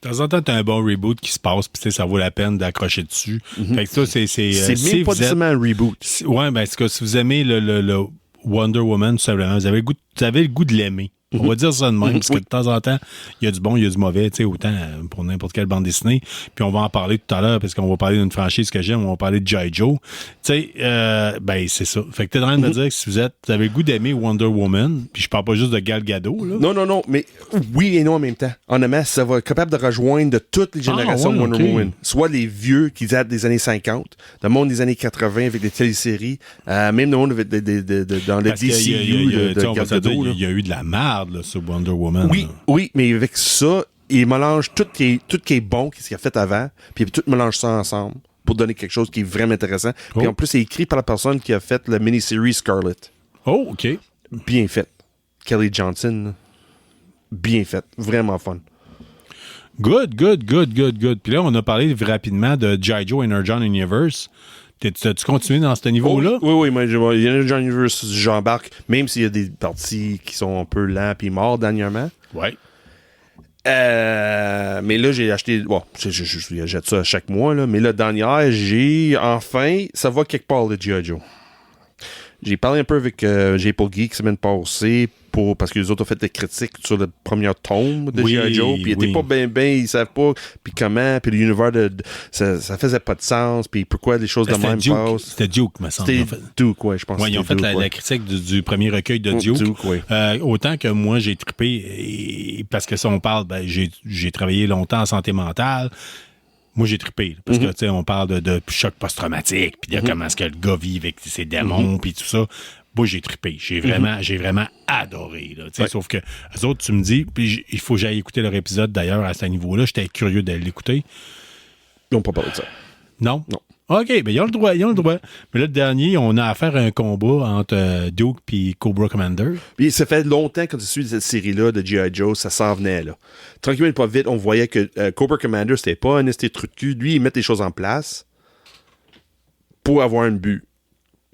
De temps en temps, t'as un bon reboot qui se passe, puis ça vaut la peine d'accrocher dessus. Fait que ça, c'est même pas nécessairement un reboot. Ouais, ben, c'est que si vous aimez le Wonder Woman, tout simplement, vous avez le goût de l'aimer. On va dire ça de même, parce que de temps en temps, il y a du bon, il y a du mauvais, tu sais, autant pour n'importe quelle bande dessinée. Puis on va en parler tout à l'heure, parce qu'on va parler d'une franchise que j'aime, on va parler de G.I. Joe. Tu sais, ben, c'est ça. Fait que t'es en train de me dire que si vous avez le goût d'aimer Wonder Woman, puis je parle pas juste de Gal Gadot, là. Non, mais oui et non en même temps. Honnêtement, ça va être capable de rejoindre de toutes les générations de Wonder Woman. Soit les vieux qui datent des années 50, le monde des années 80 avec des téléséries, même le monde dans le DCU de Gal Gadot. Il y a eu de la merde là, sur Wonder Woman. Oui, mais avec ça, il mélange tout qui est bon, ce qu'il a fait avant, puis tout mélange ça ensemble pour donner quelque chose qui est vraiment intéressant. Puis en plus, c'est écrit par la personne qui a fait la mini-série Scarlet. Oh, OK. Bien fait. Kelly Johnson. Bien fait. Vraiment fun. Good. Puis là, on a parlé rapidement de G.I. Joe Energon Universe. T'as-tu continué dans ce niveau-là? Oui, moi, Energon Universe, j'embarque, même s'il y a des parties qui sont un peu lents et morts dernièrement. Ouais. Mais là, j'ai acheté... Bon, j'achète ça à chaque mois, là, mais là, dernière, j'ai... Enfin, ça va quelque part, le G.I. Joe. J'ai parlé un peu avec J-Paul Geek semaine passée parce que les autres ont fait des critiques sur le premier tome de G.I. Joe, puis ils étaient pas bien, ils savent pas, puis comment, puis l'univers ça faisait pas de sens, puis pourquoi les choses de même passent. C'était Duke, me semble. C'était Duke, ouais, je pense. Ouais, ils ont fait la critique du premier recueil de Duke. Autant que moi, j'ai trippé, parce que ça, on parle, ben, j'ai travaillé longtemps en santé mentale. Moi, j'ai trippé. Parce que, tu sais, on parle de choc post-traumatique, puis de comment est-ce que le gars vit avec ses démons, puis tout ça. Moi, j'ai trippé. J'ai vraiment adoré. Là, sauf que, eux autres, tu me dis, puis il faut que j'aille écouter leur épisode, d'ailleurs, à ce niveau-là. J'étais curieux d'aller l'écouter. Ils n'ont pas parlé de ça. Non? OK, ben ils ont le droit. Mais là, le dernier, on a affaire à un combat entre Duke et Cobra Commander. Puis ça fait longtemps que tu suis cette série-là de G.I. Joe, ça s'en venait, là. Tranquillement, pas vite, on voyait que Cobra Commander, c'était pas un esté truc de cul. Lui, il met des choses en place pour avoir un but.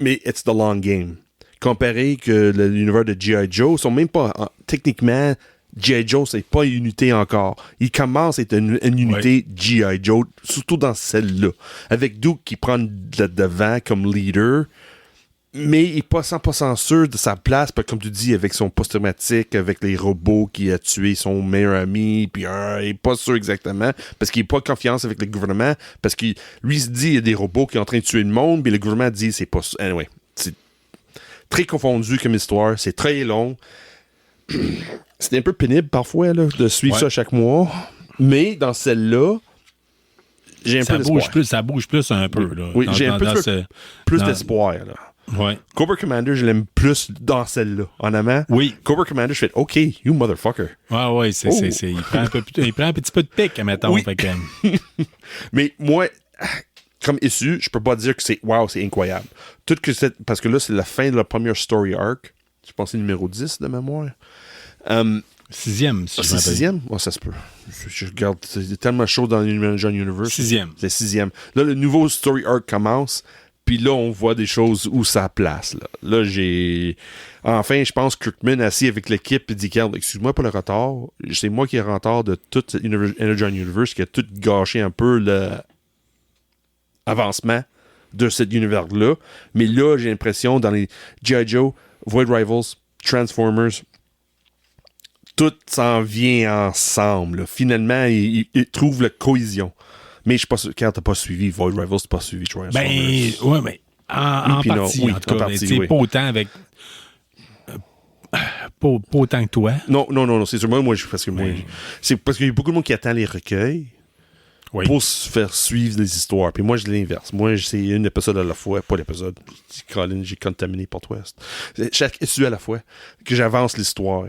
Mais it's the long game. Comparé que l'univers de G.I. Joe, ils sont même pas... techniquement... G.I. Joe, c'est pas une unité encore. Il commence à être une unité G.I. Joe, surtout dans celle-là. Avec Duke qui prend le devant comme leader, mais il n'est pas 100% sûr de sa place, comme tu dis, avec son post-traumatique, avec les robots qui a tué son meilleur ami, puis il n'est pas sûr exactement, parce qu'il n'a pas confiance avec le gouvernement, parce que lui se dit il y a des robots qui sont en train de tuer le monde, puis le gouvernement dit c'est pas... Anyway, c'est très confondu comme histoire, c'est très long. C'était un peu pénible parfois là, de suivre ça chaque mois. Mais dans celle-là, j'ai un peu d'espoir. Ça bouge plus un peu. Là, oui, j'ai un peu plus d'espoir. Là. Ouais. Cobra Commander, je l'aime plus dans celle-là. En amont, Cobra Commander, je fais OK, you motherfucker. Ouais, il prend un petit peu de pique, mettons. Oui. Fait que... Mais moi, comme issu, je peux pas dire que c'est incroyable. Parce que là, c'est la fin de la première story arc. Je pense que c'est numéro 10 de mémoire. Sixième, si je c'est m'appelle. Sixième? Oh, ça se peut. Je regarde, c'est tellement chaud dans l'Union Universe. Sixième. C'est sixième. Là, le nouveau story arc commence, puis là, on voit des choses où ça place. Là, Enfin, je pense que Kirkman assis avec l'équipe et dit « Excuse-moi pour le retard. C'est moi qui ai retard de toute Union Universe qui a tout gâché un peu l'avancement de cet univers-là. Mais là, j'ai l'impression, dans les G.I. Joe, Void Rivals, Transformers, tout s'en vient ensemble. Là. Finalement, ils trouvent la cohésion. Mais je suis pas sûr, quand t'as pas suivi Void Rivals, t'as pas suivi Transformers. Ben, ouais, mais en partie, en tout cas. Mais, pas autant avec... pas autant que toi. Non, c'est sûr. C'est parce qu'il y a beaucoup de monde qui attend les recueils pour se faire suivre les histoires. Puis moi, je l'inverse. Moi, c'est une épisode à la fois. Pas l'épisode. Colin, j'ai contaminé Port West. Chaque issue à la fois que j'avance l'histoire.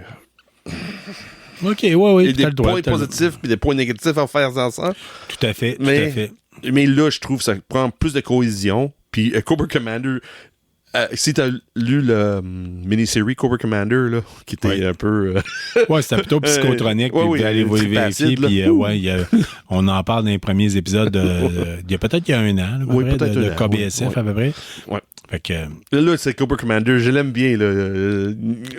OK, oui. Il y a des points positifs et des points négatifs à faire ensemble. Tout à fait, tout à fait. Mais là, je trouve que ça prend plus de cohésion. Puis Cobra Commander... si t'as lu le mini-série Cobra Commander, là, qui était un peu... ouais, c'était plutôt psychotronique, puis allez vous vérifier, puis on en parle dans les premiers épisodes, il y a peut-être il y a un an, là, peut-être de KBSF, à peu près. Ouais. Fait que... Là, c'est Cobra Commander, je l'aime bien, là.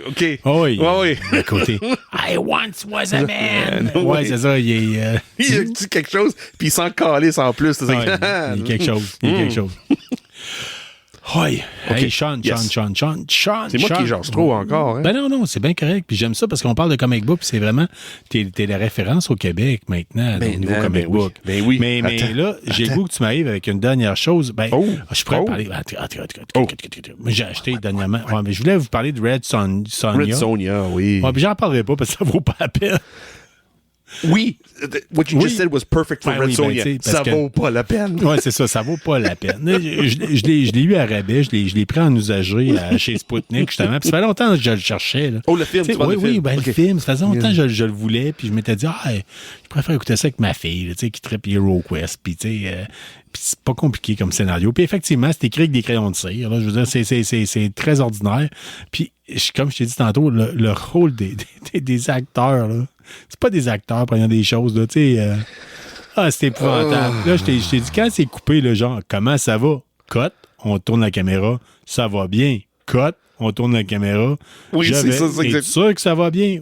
OK. Oui. De côté. I once was a man. Ouais, c'est ça, il a dit quelque chose, puis il s'en calisse en plus. Il y a quelque chose. Oui. Hey, Sean. C'est moi qui jase trop encore. Hein? Ben non, c'est bien correct. Puis j'aime ça parce qu'on parle de comic book, puis c'est vraiment... T'es la référence au Québec maintenant, au niveau comic book. Ben oui. Mais là, j'ai le goût que tu m'arrives avec une dernière chose. Je pourrais parler... J'ai acheté dernièrement... Ouais, mais je voulais vous parler de Red Sonja. Red Sonja, oui. Ouais, puis j'en parlerai pas parce que ça vaut pas la peine. Oui, what you just said was perfect for Red Sonja. Ça vaut pas la peine. Oui, c'est ça vaut pas la peine. Je l'ai eu à rabais, je l'ai pris en usager chez Spoutnik, justement. Puis ça fait longtemps que je le cherchais. Là. Oh, le film, tu vois, oui, le film. Ça faisait longtemps que je le voulais, puis je m'étais dit, je préfère écouter ça avec ma fille, là, qui trippe Hero Quest, puis c'est pas compliqué comme scénario. Puis effectivement, c'est écrit avec des crayons de cire. Là, je veux dire, c'est très ordinaire. Puis, comme je t'ai dit tantôt, le rôle des acteurs, là, c'est pas des acteurs prenant des choses, là, tu sais. C'est épouvantable. Là, je t'ai dit, quand c'est coupé, le genre, comment ça va? Cut, on tourne la caméra, ça va bien. Cut, on tourne la caméra. Oui, c'est ça, c'est exact. Es-tu sûr que ça va bien?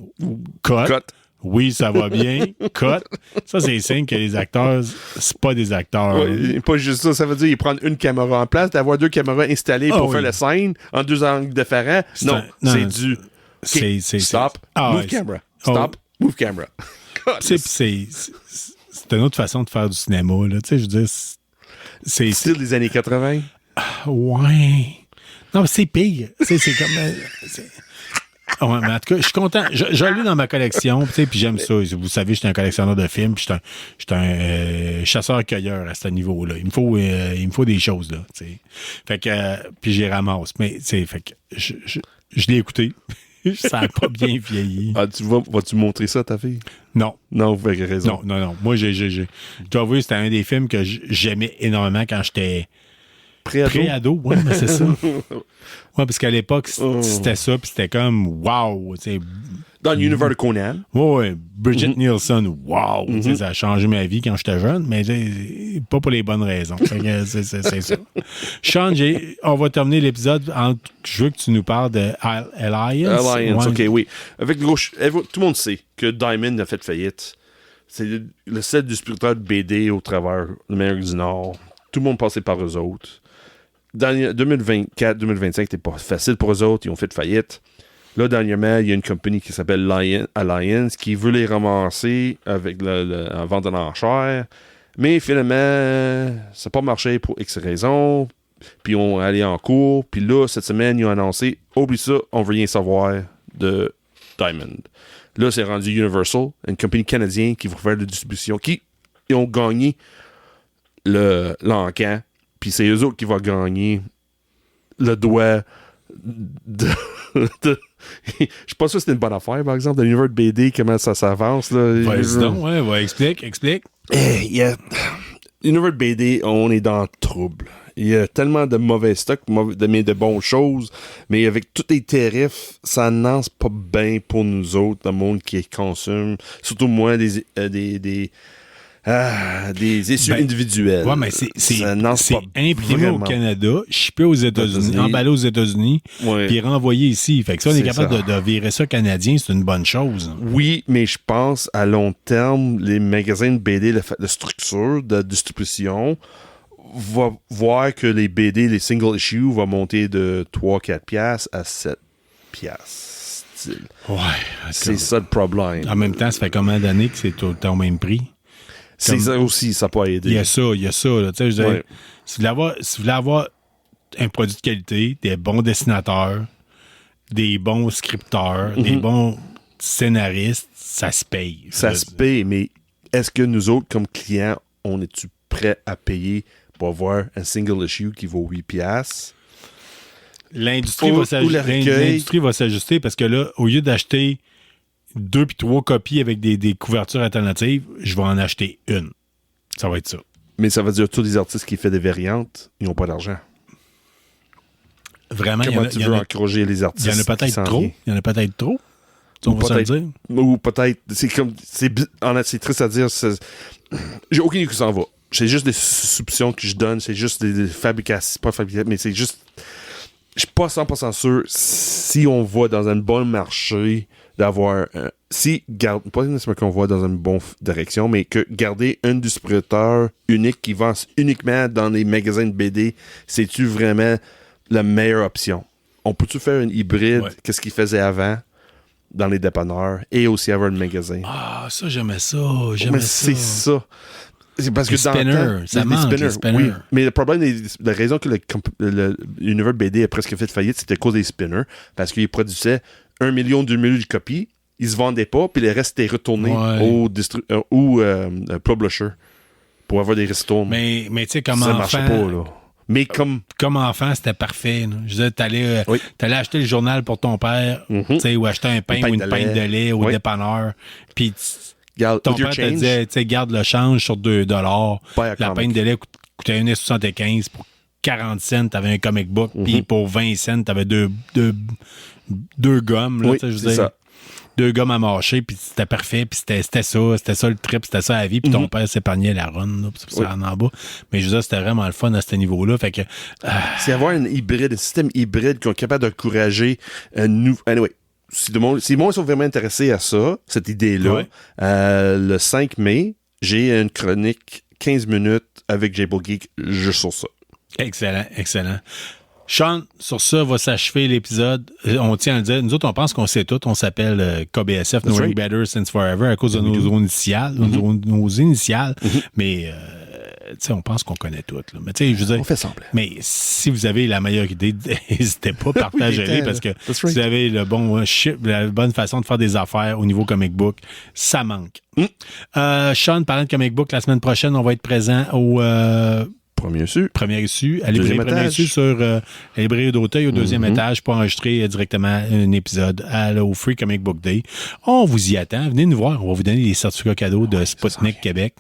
Cut. Oui, ça va bien. Cut. Ça, c'est signe que les acteurs, c'est pas des acteurs. Ouais, pas juste ça. Ça veut dire qu'ils prennent une caméra en place, d'avoir deux caméras installées pour faire la scène en deux angles différents. Non, c'est du... Okay, stop, move camera. Stop, move camera. C'est une autre façon de faire du cinéma, là. Tu sais, je veux dire... C'est style des années 80? Ouais. Non, mais c'est pire. C'est comme... Ouais, mais en tout cas, je suis content. Je l'ai dans ma collection, puis j'aime ça. Vous savez, je suis un collectionneur de films, puis je suis un chasseur-cueilleur à ce niveau-là. Il me faut des choses, là. T'sais. Fait que, puis j'y ramasse. Mais, fait que, je l'ai écouté. Ça n'a pas bien vieilli. Vas-tu montrer ça à ta fille? Non. Non, vous avez raison. Non. Moi, je dois avouer, c'était un des films que j'aimais énormément quand j'étais pré-ado. Oui, mais c'est ça. Oui, parce qu'à l'époque, c'était ça, puis c'était comme wow. Dans l'univers de Conan. Oui, Bridget Nielsen, wow. Ça a changé ma vie quand j'étais jeune, mais pas pour les bonnes raisons. C'est ça. Sean, on va terminer l'épisode en je veux que tu nous parles de Alliance. Alliance, OK, oui. Avec tout le monde sait que Diamond a fait faillite. C'est le set distributeur de BD au travers de l'Amérique du Nord. Tout le monde passait par eux autres. Dans 2024-2025, c'était pas facile pour eux autres. Ils ont fait faillite. Là, dernièrement, il y a une compagnie qui s'appelle Alliance qui veut les ramasser avec en vente de l'enchère. Mais finalement, ça n'a pas marché pour X raisons. Puis on allait en cours. Puis là, cette semaine, ils ont annoncé « Oublie ça, on veut rien savoir de Diamond ». Là, c'est rendu Universal, une compagnie canadienne qui va faire la distribution, qui ont gagné l'encan. Puis c'est eux autres qui vont gagner le doigt de... Je suis pas sûr que c'était une bonne affaire, par exemple, de l'univers de BD, comment ça s'avance. Vas-y donc, explique. L'univers de BD, on est dans le trouble. Il y a tellement de mauvais stocks, mais de bonnes choses, mais avec tous les tarifs, ça n'annonce pas bien pour nous autres, le monde qui consomme. Surtout moi, des issues individuelles. Ouais, mais c'est imprimé au Canada, shippé aux États-Unis, emballé aux États-Unis, puis renvoyé ici. Fait que ça, on est capable de virer ça canadien, c'est une bonne chose. Oui, mais je pense, à long terme, les magasins de BD, la structure de distribution, va voir que les BD, les single issues, vont monter de 3-4$ à 7$. style. Ouais. C'est ça le problème. En même temps, ça fait combien d'années que c'est tout le temps au même prix? C'est ça aussi, ça peut pas aider. Il y a ça. Là. Tu sais, je veux dire, Ouais. si vous voulez avoir un produit de qualité, des bons dessinateurs, des bons scripteurs, des bons scénaristes, ça se paye. Ça se paye, mais est-ce que nous autres, comme clients, on est-tu prêts à payer pour avoir un single issue qui vaut 8$? L'industrie Ou va le recueil. l'industrie va s'ajuster parce que là, au lieu d'acheter 2 puis 3 copies avec des couvertures alternatives, je vais en acheter une. Ça va être ça. Mais ça veut dire que tous les artistes qui font des variantes, ils n'ont pas d'argent. Vraiment, Comment tu veux encourager les artistes? il y en a qui peut-être s'en trop. viennent? Il y en a peut-être trop. On Ou va se le peut-être- dire. Ou peut-être, c'est triste à dire, j'ai aucune idée où ça en va. C'est juste des soupçons que je donne, c'est juste des fabrications, pas fabrications, mais c'est juste, je suis pas 100% sûr si on voit dans un bon marché d'avoir, pas nécessairement qu'on voit dans une bonne direction, mais que garder un distributeur unique qui vend uniquement dans les magasins de BD, c'est-tu vraiment la meilleure option? On peut-tu faire une hybride, Ouais. qu'est-ce qu'ils faisaient avant dans les dépanneurs et aussi avoir un magasin? Ah, ça, j'aimais ça. Mais J'aimais c'est ça. C'est parce Les que dans le spinners, temps, ça manque, les spinners. oui. Mais le problème, la raison que l'univers BD a presque fait faillite, c'était à cause des spinners. Parce qu'ils produisaient 1 million, 2 millions de copies. Ils se vendaient pas, puis le reste était retourné Ouais. au publisher pour avoir des ristournes. Mais tu sais, comme ça enfant, marchait pas, là. Mais comme enfant, c'était parfait. Là. Je disais, t'allais Oui. acheter le journal pour ton père, tu sais, ou acheter un pain ou une pinte de lait au Oui. dépanneur. Puis Regarde, ton with your père te change, disait, tu sais, garde le change sur $2. Buy a La comic. pinte de lait coûtait 1,75 $. Pour 40 cents, t'avais un comic book. Puis pour 20 cents, t'avais deux gommes. Là, Oui, tu sais, je veux c'est dire. ça. 2 gommes à mâcher, puis c'était parfait, puis c'était ça le trip, c'était ça la vie, puis ton père s'épargnait la run, là, puis ça en bas. Mais je veux dire, c'était vraiment le fun à ce niveau-là, fait que... C'est avoir un hybride, un système hybride qui est capable d'encourager un nouveau. Anyway, si le monde sont vraiment intéressés à ça, cette idée-là, Ouais. le 5 mai, j'ai une chronique 15 minutes avec Jable Geek juste sur ça. Excellent, excellent. Sean, sur ça, va s'achever l'épisode. On tient à le dire. Nous autres, on pense qu'on sait tout. On s'appelle KBSF, Knowing right. Better Since Forever, à cause de nos initiales. Nos initiales. Mais, tu sais, on pense qu'on connaît tout. Là. Mais, tu sais, je veux dire. On fait semblant. Mais si vous avez la meilleure idée, n'hésitez pas, partagez-les parce que That's si right. vous avez la bonne façon de faire des affaires au niveau comic book, ça manque. Sean, parlant de comic book, la semaine prochaine, on va être présent au Premier su. première issue, à librairie Deuxième première étage. issue sur la librairie d'Auteuil au deuxième étage pour enregistrer directement un épisode au Free Comic Book Day. On vous y attend. Venez nous voir. On va vous donner les certificats cadeaux de Sputnik Québec.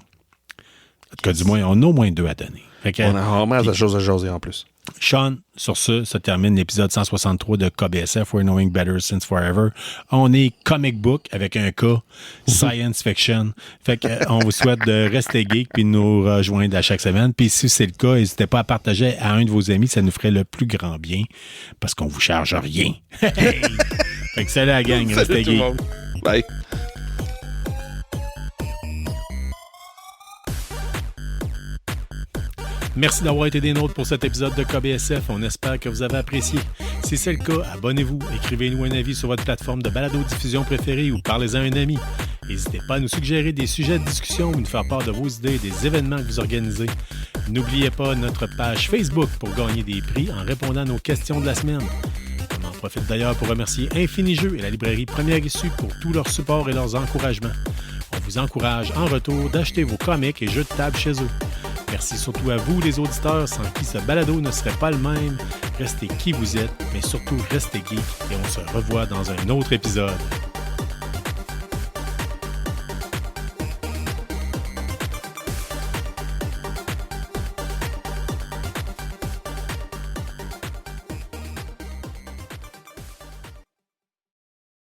En tout cas, du moins, on a au moins 2 à donner. Fait que, On a vraiment de choses à jaser en plus. Sean, sur ce, ça termine l'épisode 163 de KBSF, We're Knowing Better Since Forever. On est comic book avec un K, science fiction. Fait que, on vous souhaite de rester geek puis de nous rejoindre à chaque semaine. Puis si c'est le cas, n'hésitez pas à partager à un de vos amis, ça nous ferait le plus grand bien parce qu'on vous charge rien. Hey! Fait que salut la gang, restez Salut tout le geek. monde. Bye. Merci d'avoir été des nôtres pour cet épisode de KBSF. On espère que vous avez apprécié. Si c'est le cas, abonnez-vous, écrivez-nous un avis sur votre plateforme de balado-diffusion préférée ou parlez-en à un ami. N'hésitez pas à nous suggérer des sujets de discussion ou nous faire part de vos idées et des événements que vous organisez. N'oubliez pas notre page Facebook pour gagner des prix en répondant à nos questions de la semaine. On en profite d'ailleurs pour remercier Infini Jeux et la librairie Première Issue pour tout leur support et leurs encouragements. On vous encourage en retour d'acheter vos comics et jeux de table chez eux. Merci surtout à vous, les auditeurs, sans qui ce balado ne serait pas le même. Restez qui vous êtes, mais surtout restez geek et on se revoit dans un autre épisode.